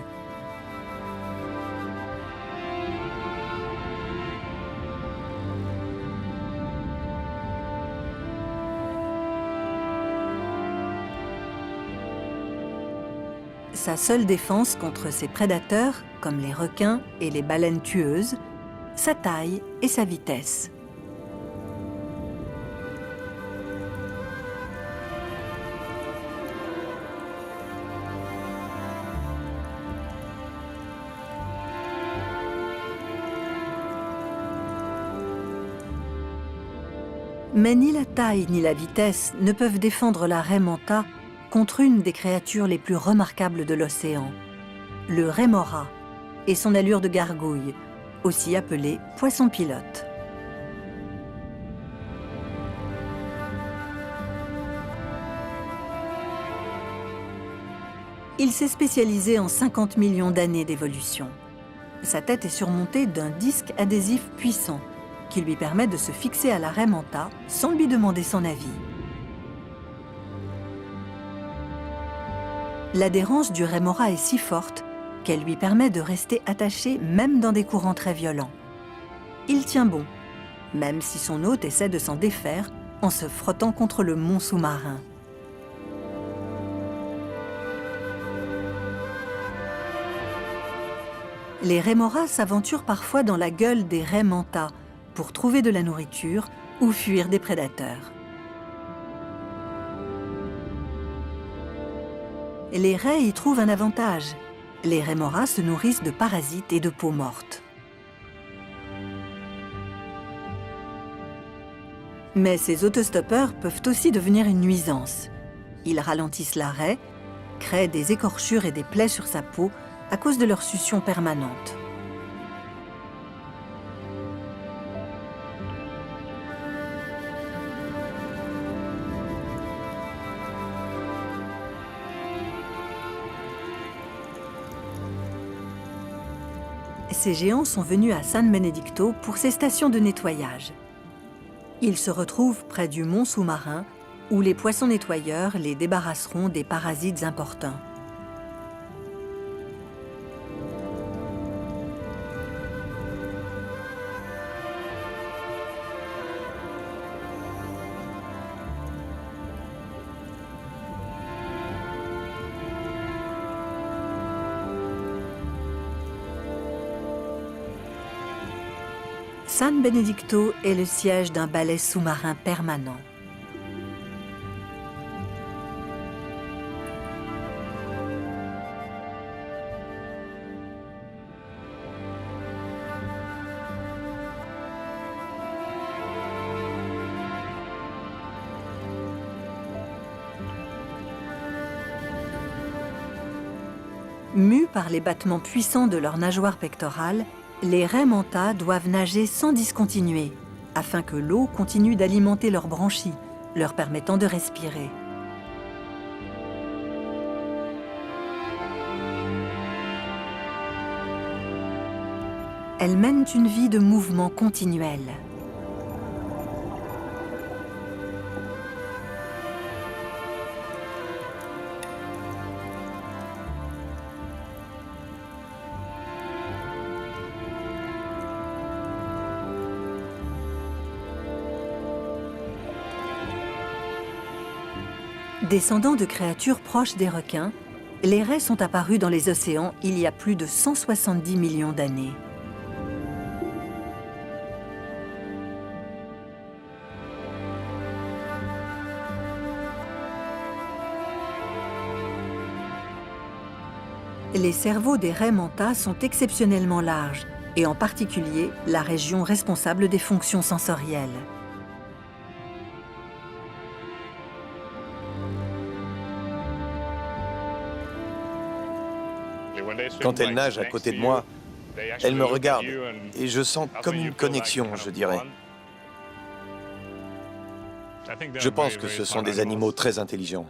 Sa seule défense contre ses prédateurs, comme les requins et les baleines tueuses, sa taille et sa vitesse. Mais ni la taille ni la vitesse ne peuvent défendre la raie manta contre une des créatures les plus remarquables de l'océan, le rémora, et son allure de gargouille, aussi appelé poisson pilote. Il s'est spécialisé en 50 millions d'années d'évolution. Sa tête est surmontée d'un disque adhésif puissant qui lui permet de se fixer à la raie manta sans lui demander son avis. L'adhérence du rémora est si forte qu'elle lui permet de rester attaché même dans des courants très violents. Il tient bon, même si son hôte essaie de s'en défaire en se frottant contre le mont sous-marin. Les rémoras s'aventurent parfois dans la gueule des raies manta pour trouver de la nourriture ou fuir des prédateurs. Les raies y trouvent un avantage. Les rémoras se nourrissent de parasites et de peaux mortes. Mais ces autostoppeurs peuvent aussi devenir une nuisance. Ils ralentissent la raie, créent des écorchures et des plaies sur sa peau à cause de leur succion permanente. Ces géants sont venus à San Benedicto pour ces stations de nettoyage. Ils se retrouvent près du mont sous-marin où les poissons nettoyeurs les débarrasseront des parasites importuns. San Benedicto est le siège d'un balai sous-marin permanent. Mus par les battements puissants de leurs nageoires pectorales, les raies manta doivent nager sans discontinuer, afin que l'eau continue d'alimenter leurs branchies, leur permettant de respirer. Elles mènent une vie de mouvement continuel. Descendants de créatures proches des requins, les raies sont apparues dans les océans il y a plus de 170 millions d'années. Les cerveaux des raies manta sont exceptionnellement larges, et en particulier la région responsable des fonctions sensorielles. Quand elles nagent à côté de moi, elles me regardent et je sens comme une connexion, je dirais. Je pense que ce sont des animaux très intelligents.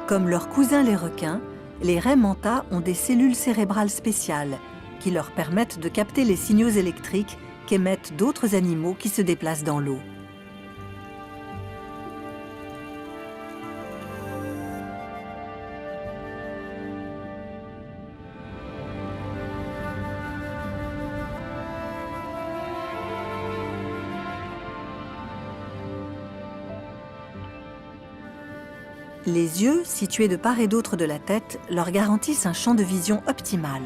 Comme leurs cousins les requins, les raies manta ont des cellules cérébrales spéciales qui leur permettent de capter les signaux électriques qu'émettent d'autres animaux qui se déplacent dans l'eau. Les yeux, situés de part et d'autre de la tête, leur garantissent un champ de vision optimal.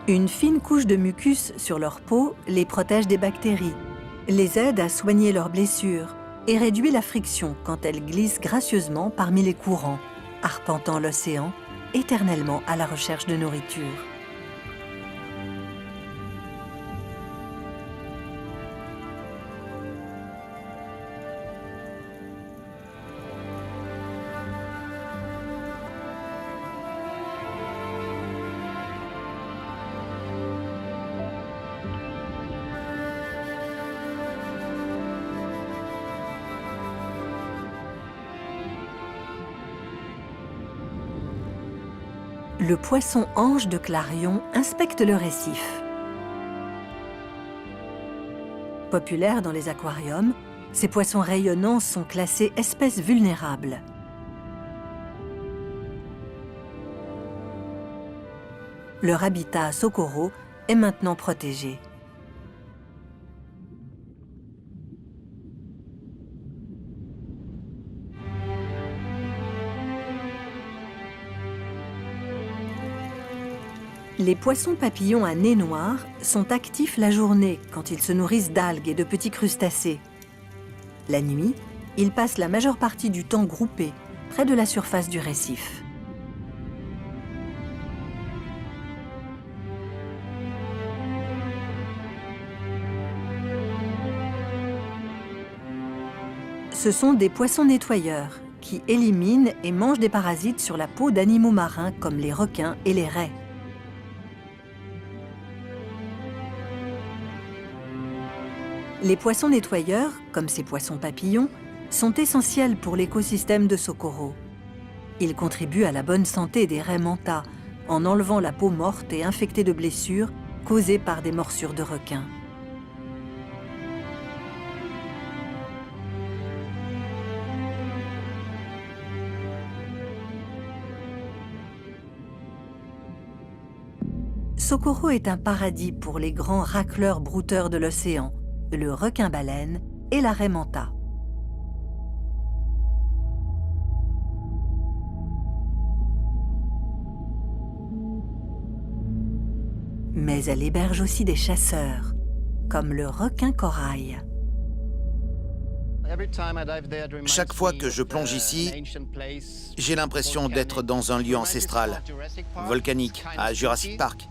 Une fine couche de mucus sur leur peau les protège des bactéries, les aide à soigner leurs blessures et réduit la friction quand elles glissent gracieusement parmi les courants, arpentant l'océan, éternellement à la recherche de nourriture. Le poisson-ange de Clarion inspecte le récif. Populaires dans les aquariums, ces poissons rayonnants sont classés espèces vulnérables. Leur habitat à Socorro est maintenant protégé. Les poissons papillons à nez noir sont actifs la journée quand ils se nourrissent d'algues et de petits crustacés. La nuit, ils passent la majeure partie du temps groupés près de la surface du récif. Ce sont des poissons nettoyeurs qui éliminent et mangent des parasites sur la peau d'animaux marins comme les requins et les raies. Les poissons nettoyeurs, comme ces poissons papillons, sont essentiels pour l'écosystème de Socorro. Ils contribuent à la bonne santé des raies manta en enlevant la peau morte et infectée de blessures causées par des morsures de requins. Socorro est un paradis pour les grands racleurs brouteurs de l'océan, le requin-baleine, et la raie manta. Mais elle héberge aussi des chasseurs, comme le requin corail. Chaque fois que je plonge ici, j'ai l'impression d'être dans un lieu ancestral, volcanique, à Jurassic Park.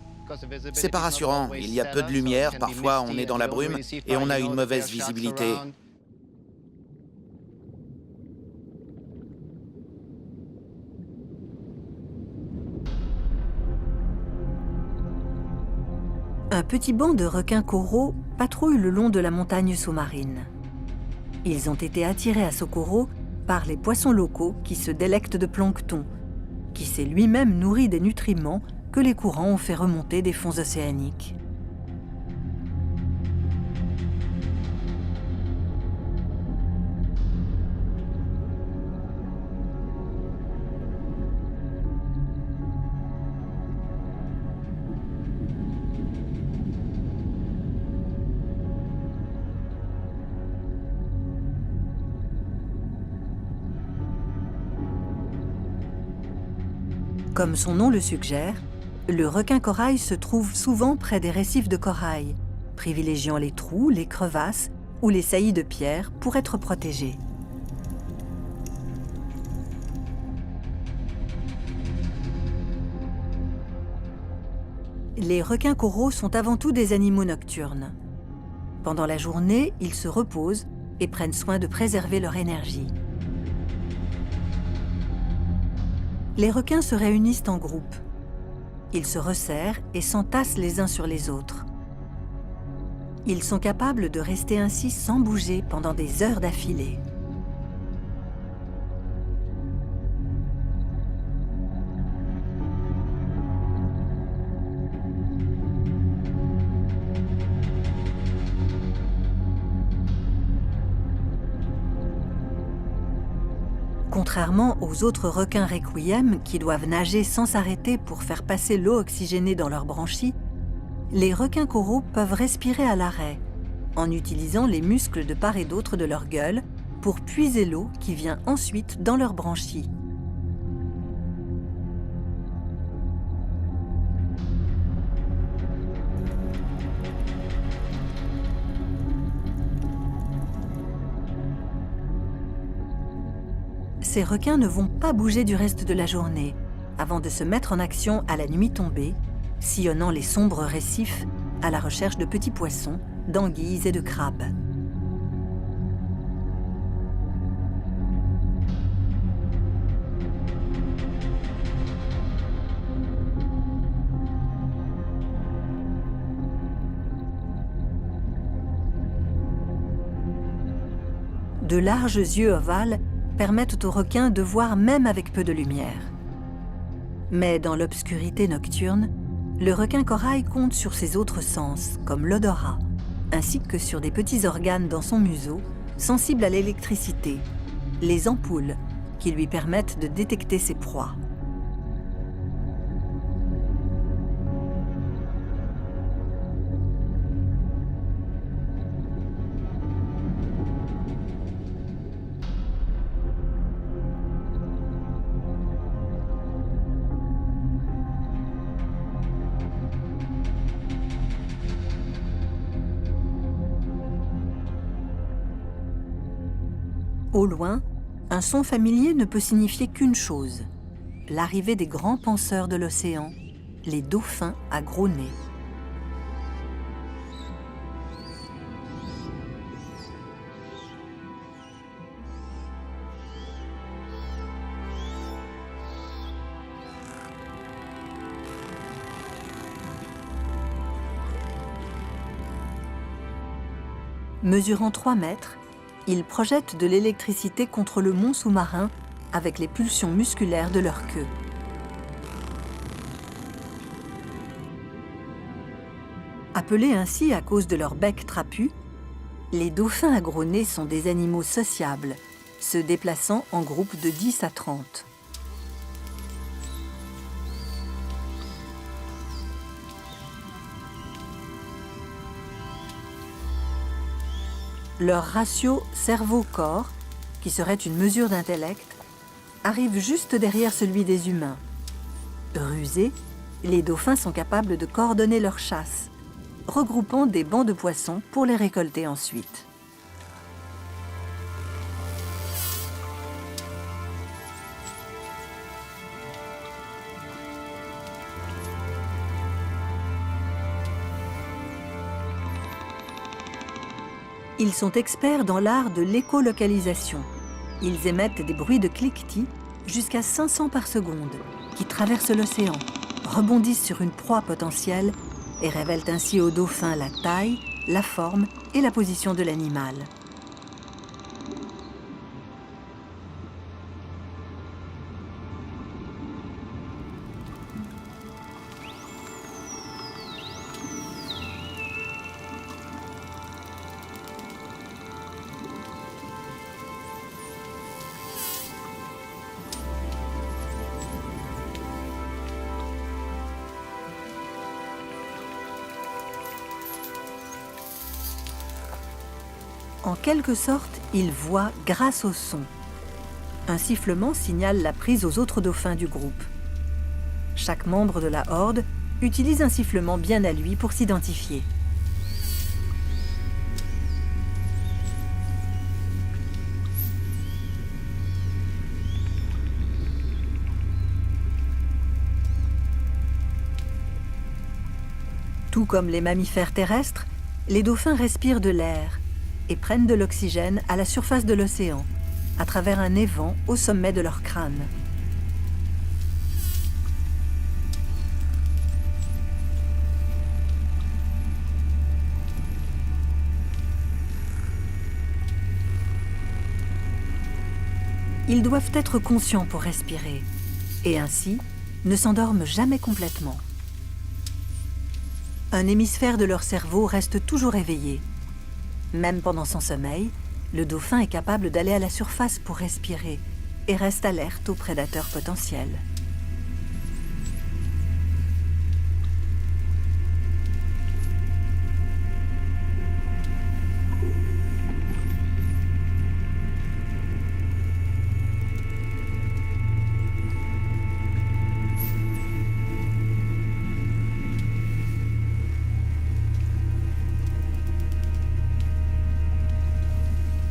C'est pas rassurant, il y a peu de lumière, parfois on est dans la brume et on a une mauvaise visibilité. Un petit banc de requins coraux patrouille le long de la montagne sous-marine. Ils ont été attirés à Socorro par les poissons locaux qui se délectent de plancton, qui s'est lui-même nourri des nutriments que les courants ont fait remonter des fonds océaniques. Comme son nom le suggère, le requin corail se trouve souvent près des récifs de corail, privilégiant les trous, les crevasses ou les saillies de pierre pour être protégé. Les requins coraux sont avant tout des animaux nocturnes. Pendant la journée, ils se reposent et prennent soin de préserver leur énergie. Les requins se réunissent en groupe. Ils se resserrent et s'entassent les uns sur les autres. Ils sont capables de rester ainsi sans bouger pendant des heures d'affilée. Contrairement aux autres requins requiem qui doivent nager sans s'arrêter pour faire passer l'eau oxygénée dans leurs branchies, les requins coraux peuvent respirer à l'arrêt, en utilisant les muscles de part et d'autre de leur gueule pour puiser l'eau qui vient ensuite dans leurs branchies. Ces requins ne vont pas bouger du reste de la journée, avant de se mettre en action à la nuit tombée, sillonnant les sombres récifs à la recherche de petits poissons, d'anguilles et de crabes. De larges yeux ovales permettent aux requins de voir même avec peu de lumière. Mais dans l'obscurité nocturne, le requin corail compte sur ses autres sens, comme l'odorat, ainsi que sur des petits organes dans son museau, sensibles à l'électricité, les ampoules, qui lui permettent de détecter ses proies. Au loin, un son familier ne peut signifier qu'une chose, l'arrivée des grands penseurs de l'océan, les dauphins à gros nez. Mesurant 3 mètres, ils projettent de l'électricité contre le mont sous-marin avec les pulsions musculaires de leur queue. Appelés ainsi à cause de leur bec trapu, les dauphins à gros nez sont des animaux sociables, se déplaçant en groupes de 10 à 30. leur ratio cerveau-corps, qui serait une mesure d'intellect, arrive juste derrière celui des humains. Rusés, les dauphins sont capables de coordonner leur chasse, regroupant des bancs de poissons pour les récolter ensuite. Ils sont experts dans l'art de l'écolocalisation. Ils émettent des bruits de cliquetis jusqu'à 500 par seconde, qui traversent l'océan, rebondissent sur une proie potentielle et révèlent ainsi aux dauphins la taille, la forme et la position de l'animal. En quelque sorte, ils voient grâce au son. Un sifflement signale la prise aux autres dauphins du groupe. Chaque membre de la horde utilise un sifflement bien à lui pour s'identifier. Tout comme les mammifères terrestres, les dauphins respirent de l'air et prennent de l'oxygène à la surface de l'océan, à travers un évent au sommet de leur crâne. Ils doivent être conscients pour respirer, et ainsi ne s'endorment jamais complètement. Un hémisphère de leur cerveau reste toujours éveillé. Même pendant son sommeil, le dauphin est capable d'aller à la surface pour respirer et reste alerte aux prédateurs potentiels.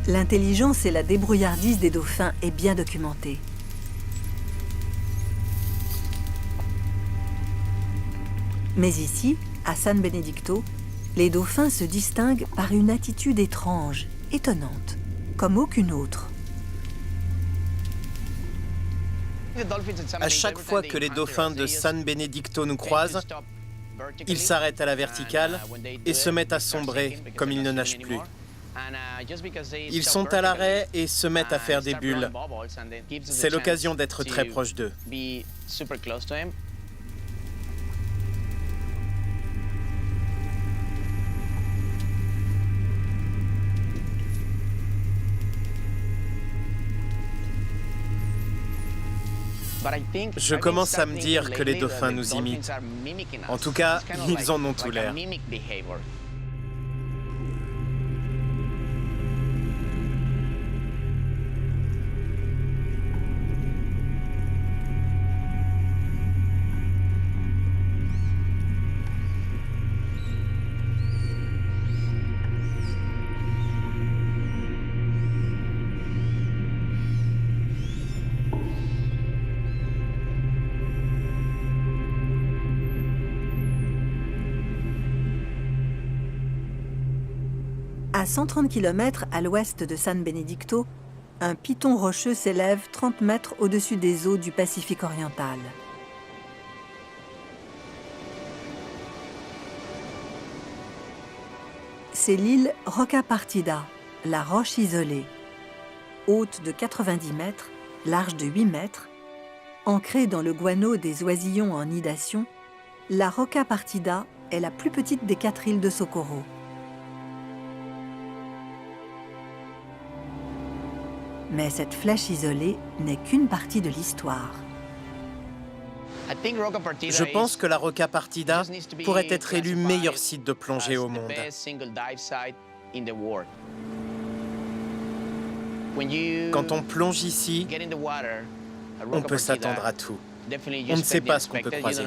L'intelligence et la débrouillardise des dauphins est bien documentée. Mais ici, à San Benedicto, les dauphins se distinguent par une attitude étrange, étonnante, comme aucune autre. À chaque fois que les dauphins de San Benedicto nous croisent, ils s'arrêtent à la verticale et se mettent à sombrer comme ils ne nagent plus. Ils sont à l'arrêt et se mettent à faire des bulles. C'est l'occasion d'être très proche d'eux. Je commence à me dire que les dauphins nous imitent. En tout cas, ils en ont tout l'air. À 130 km à l'ouest de San Benedicto, un piton rocheux s'élève 30 mètres au-dessus des eaux du Pacifique oriental. C'est l'île Roca Partida, la roche isolée. Haute de 90 mètres, large de 8 mètres, ancrée dans le guano des oisillons en nidation, la Roca Partida est la plus petite des 4 îles de Socorro. Mais cette flèche isolée n'est qu'une partie de l'histoire. Je pense que la Roca Partida pourrait être élue meilleur site de plongée au monde. Quand on plonge ici, on peut s'attendre à tout. On ne sait pas ce qu'on peut croiser.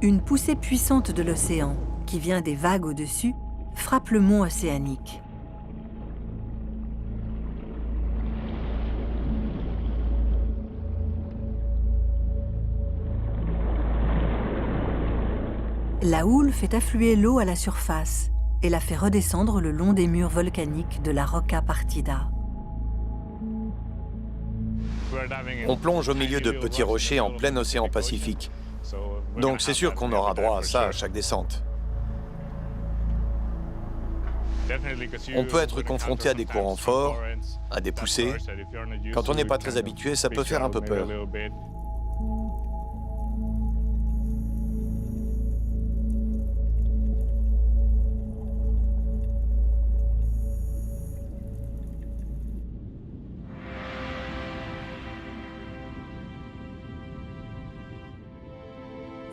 Une poussée puissante de l'océan, qui vient des vagues au-dessus, frappe le mont océanique. La houle fait affluer l'eau à la surface et la fait redescendre le long des murs volcaniques de la Rocca Partida. On plonge au milieu de petits rochers en plein océan Pacifique. Donc c'est sûr qu'on aura droit à ça à chaque descente. On peut être confronté à des courants forts, à des poussées. Quand on n'est pas très habitué, ça peut faire un peu peur.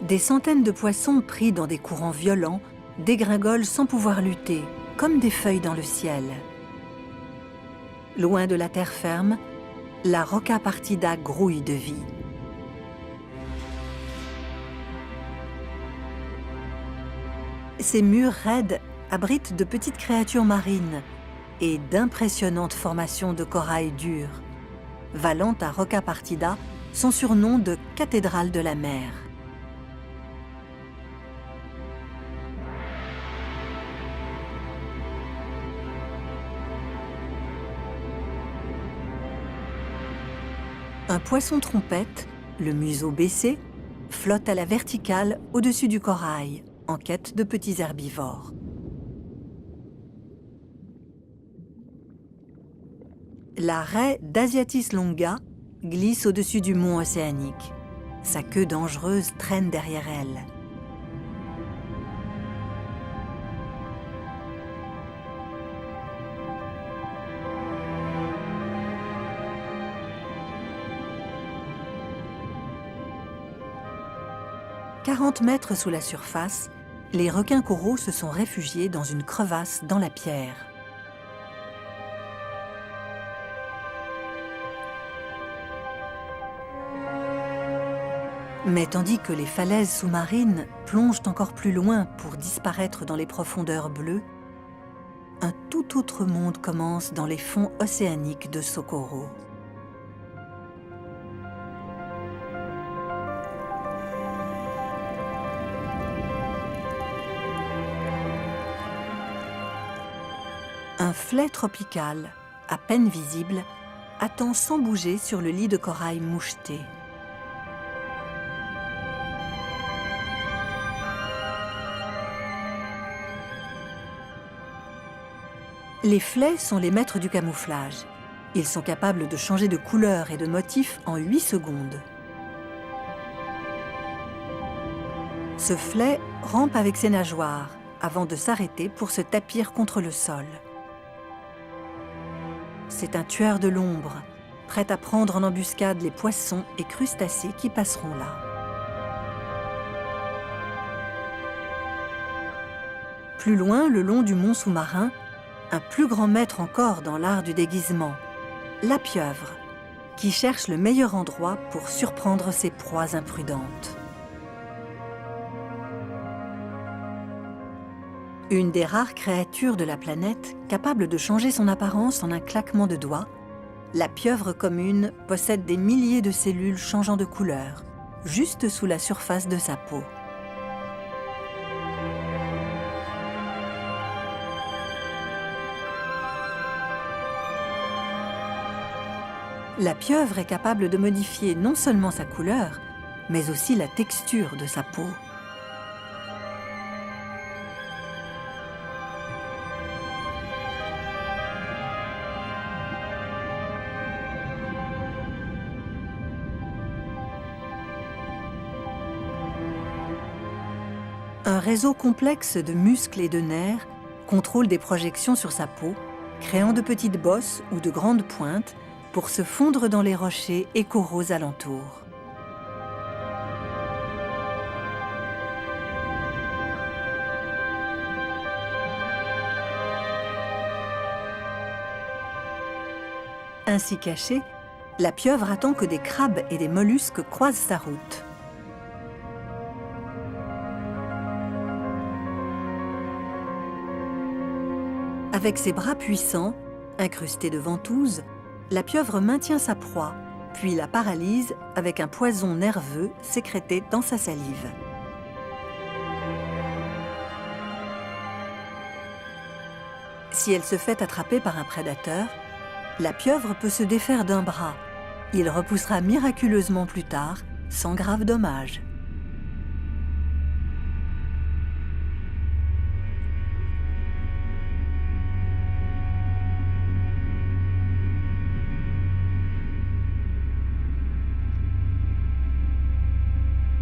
Des centaines de poissons pris dans des courants violents dégringolent sans pouvoir lutter, comme des feuilles dans le ciel. Loin de la terre ferme, la Rocca Partida grouille de vie. Ces murs raides abritent de petites créatures marines et d'impressionnantes formations de corail dur, valant à Rocca Partida son surnom de cathédrale de la mer. Un poisson trompette, le museau baissé, flotte à la verticale au-dessus du corail, en quête de petits herbivores. La raie d'Asiatis longa glisse au-dessus du mont océanique. Sa queue dangereuse traîne derrière elle. « 40 mètres sous la surface, les requins coraux se sont réfugiés dans une crevasse dans la pierre. Mais tandis que les falaises sous-marines plongent encore plus loin pour disparaître dans les profondeurs bleues, un tout autre monde commence dans les fonds océaniques de Socorro. Un flets tropical, à peine visible, attend sans bouger sur le lit de corail moucheté. Les flets sont les maîtres du camouflage. Ils sont capables de changer de couleur et de motif en 8 secondes. Ce flet rampe avec ses nageoires avant de s'arrêter pour se tapir contre le sol. C'est un tueur de l'ombre, prêt à prendre en embuscade les poissons et crustacés qui passeront là. Plus loin, le long du mont sous-marin, un plus grand maître encore dans l'art du déguisement, la pieuvre, qui cherche le meilleur endroit pour surprendre ses proies imprudentes. Une des rares créatures de la planète capable de changer son apparence en un claquement de doigts, la pieuvre commune possède des milliers de cellules changeant de couleur, juste sous la surface de sa peau. La pieuvre est capable de modifier non seulement sa couleur, mais aussi la texture de sa peau. Un réseau complexe de muscles et de nerfs contrôle des projections sur sa peau, créant de petites bosses ou de grandes pointes pour se fondre dans les rochers et coraux alentours. Ainsi cachée, la pieuvre attend que des crabes et des mollusques croisent sa route. Avec ses bras puissants, incrustés de ventouses, la pieuvre maintient sa proie, puis la paralyse avec un poison nerveux sécrété dans sa salive. Si elle se fait attraper par un prédateur, la pieuvre peut se défaire d'un bras. Il repoussera miraculeusement plus tard, sans grave dommage.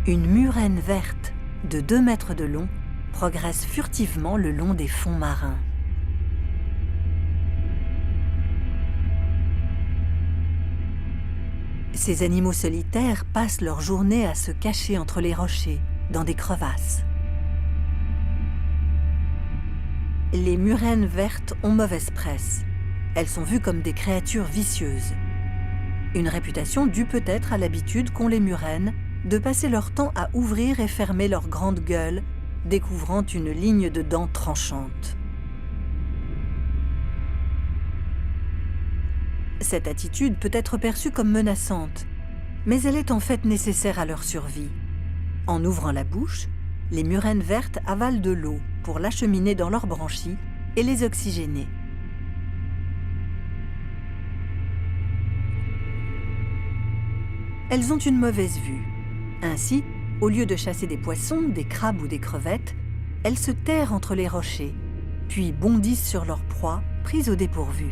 Une murène verte de 2 mètres de long progresse furtivement le long des fonds marins. Ces animaux solitaires passent leur journée à se cacher entre les rochers, dans des crevasses. Les murènes vertes ont mauvaise presse. Elles sont vues comme des créatures vicieuses. Une réputation due peut-être à l'habitude qu'ont les murènes de passer leur temps à ouvrir et fermer leur grande gueule, découvrant une ligne de dents tranchantes. Cette attitude peut être perçue comme menaçante, mais elle est en fait nécessaire à leur survie. En ouvrant la bouche, les murènes vertes avalent de l'eau pour l'acheminer dans leurs branchies et les oxygéner. Elles ont une mauvaise vue. Ainsi, au lieu de chasser des poissons, des crabes ou des crevettes, elles se terrent entre les rochers, puis bondissent sur leur proie, prise au dépourvu.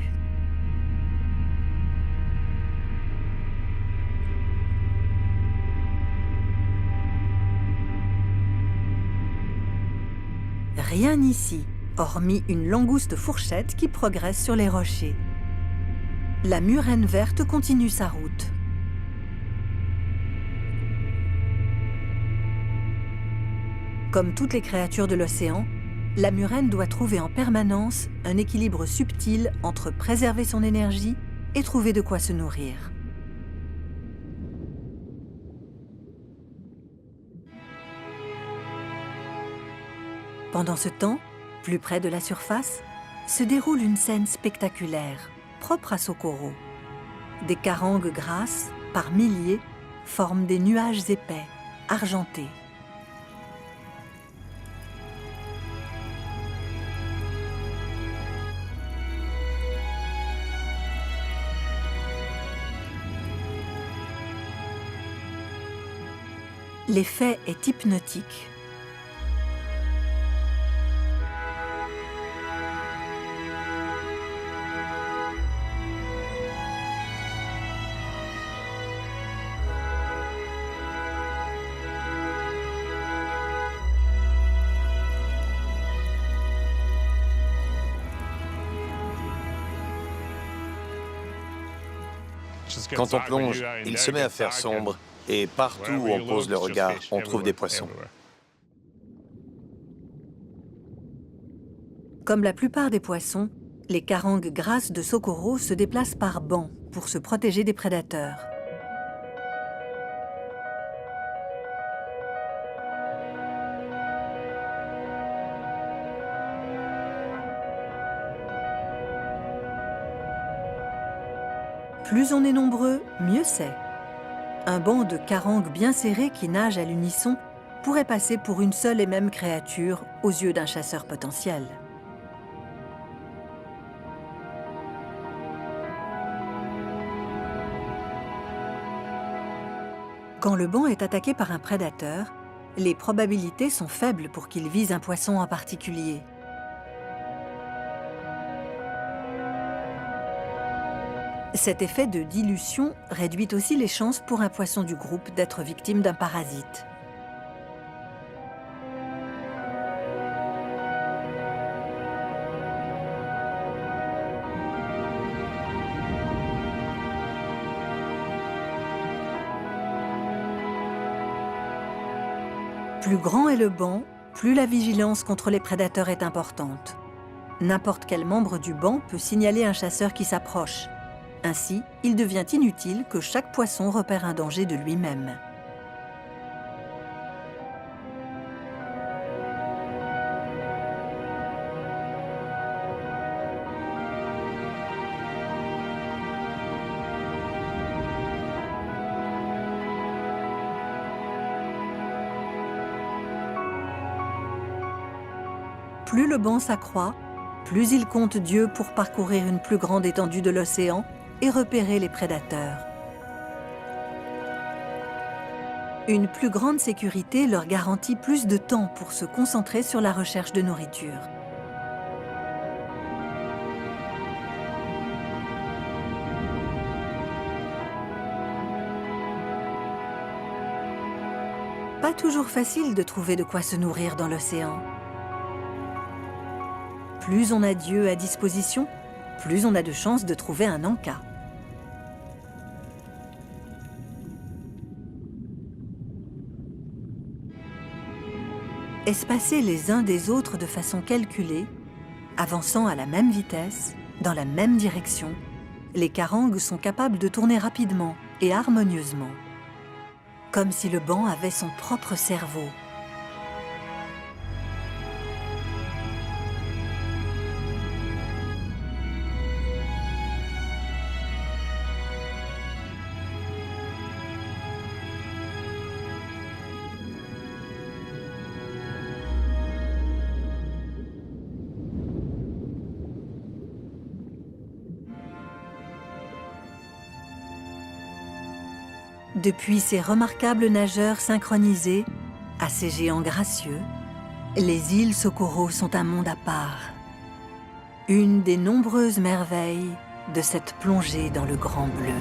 Rien ici, hormis une langouste fourchette qui progresse sur les rochers. La murène verte continue sa route. Comme toutes les créatures de l'océan, la murène doit trouver en permanence un équilibre subtil entre préserver son énergie et trouver de quoi se nourrir. Pendant ce temps, plus près de la surface, se déroule une scène spectaculaire, propre à Socorro. Des carangues grasses, par milliers, forment des nuages épais, argentés. L'effet est hypnotique. Quand on plonge, il se met à faire sombre, et partout où on pose le regard, on trouve des poissons. Comme la plupart des poissons, les carangues grasses de Socorro se déplacent par bancs pour se protéger des prédateurs. Plus on est nombreux, mieux c'est. Un banc de carangues bien serrés qui nagent à l'unisson pourrait passer pour une seule et même créature aux yeux d'un chasseur potentiel. Quand le banc est attaqué par un prédateur, les probabilités sont faibles pour qu'il vise un poisson en particulier. Cet effet de dilution réduit aussi les chances pour un poisson du groupe d'être victime d'un parasite. Plus grand est le banc, plus la vigilance contre les prédateurs est importante. N'importe quel membre du banc peut signaler un chasseur qui s'approche. Ainsi, il devient inutile que chaque poisson repère un danger de lui-même. Plus le banc s'accroît, plus il compte Dieu pour parcourir une plus grande étendue de l'océan et repérer les prédateurs. Une plus grande sécurité leur garantit plus de temps pour se concentrer sur la recherche de nourriture. Pas toujours facile de trouver de quoi se nourrir dans l'océan. Plus on a Dieu à disposition, plus on a de chances de trouver un encas. Espacés les uns des autres de façon calculée, avançant à la même vitesse, dans la même direction, les carangues sont capables de tourner rapidement et harmonieusement, comme si le banc avait son propre cerveau. Depuis ces remarquables nageurs synchronisés à ces géants gracieux, les îles Socorro sont un monde à part. Une des nombreuses merveilles de cette plongée dans le grand bleu.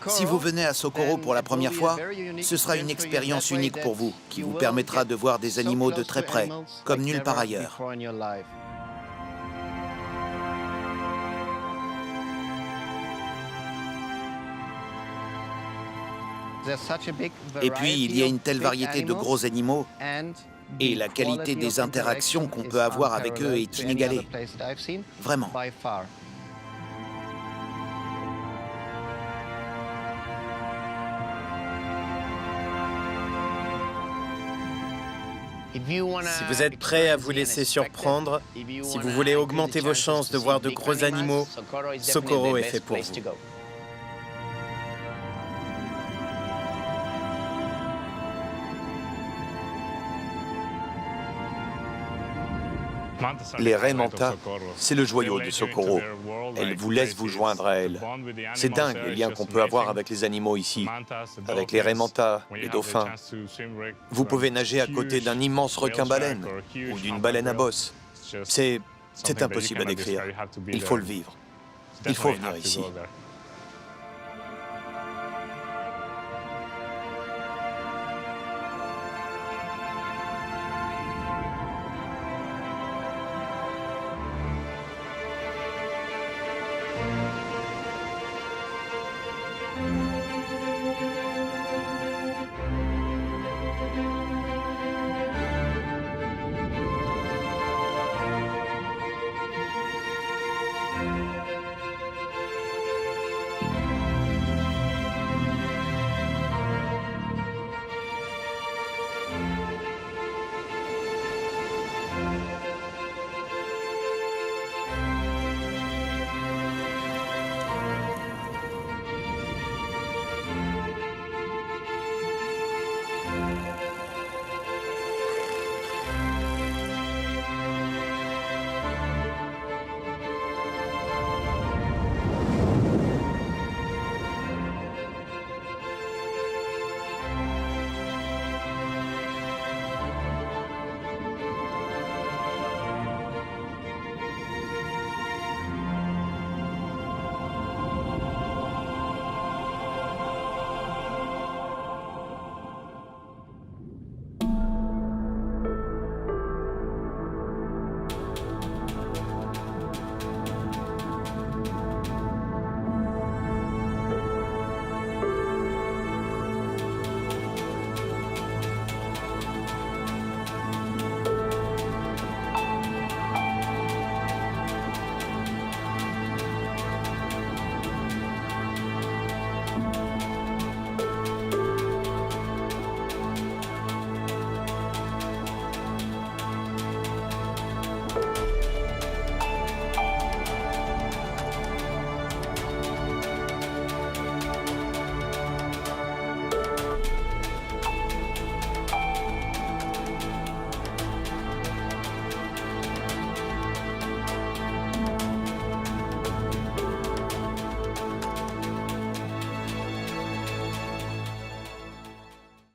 Si vous venez à Socorro pour la première fois, ce sera une expérience unique pour vous, qui vous permettra de voir des animaux de très près, comme nulle part ailleurs. Et puis, il y a une telle variété de gros animaux, et la qualité des interactions qu'on peut avoir avec eux est inégalée. Vraiment. Si vous êtes prêt à vous laisser surprendre, si vous voulez augmenter vos chances de voir de gros animaux, Socorro est fait pour vous. Les raies manta, c'est le joyau de Socorro. Elles vous laissent vous joindre à elles. C'est dingue les liens qu'on peut avoir avec les animaux ici. Avec les raies manta, les dauphins. Vous pouvez nager à côté d'un immense requin-baleine ou d'une baleine à bosse. C'est impossible à décrire. Il faut le vivre. Il faut venir ici.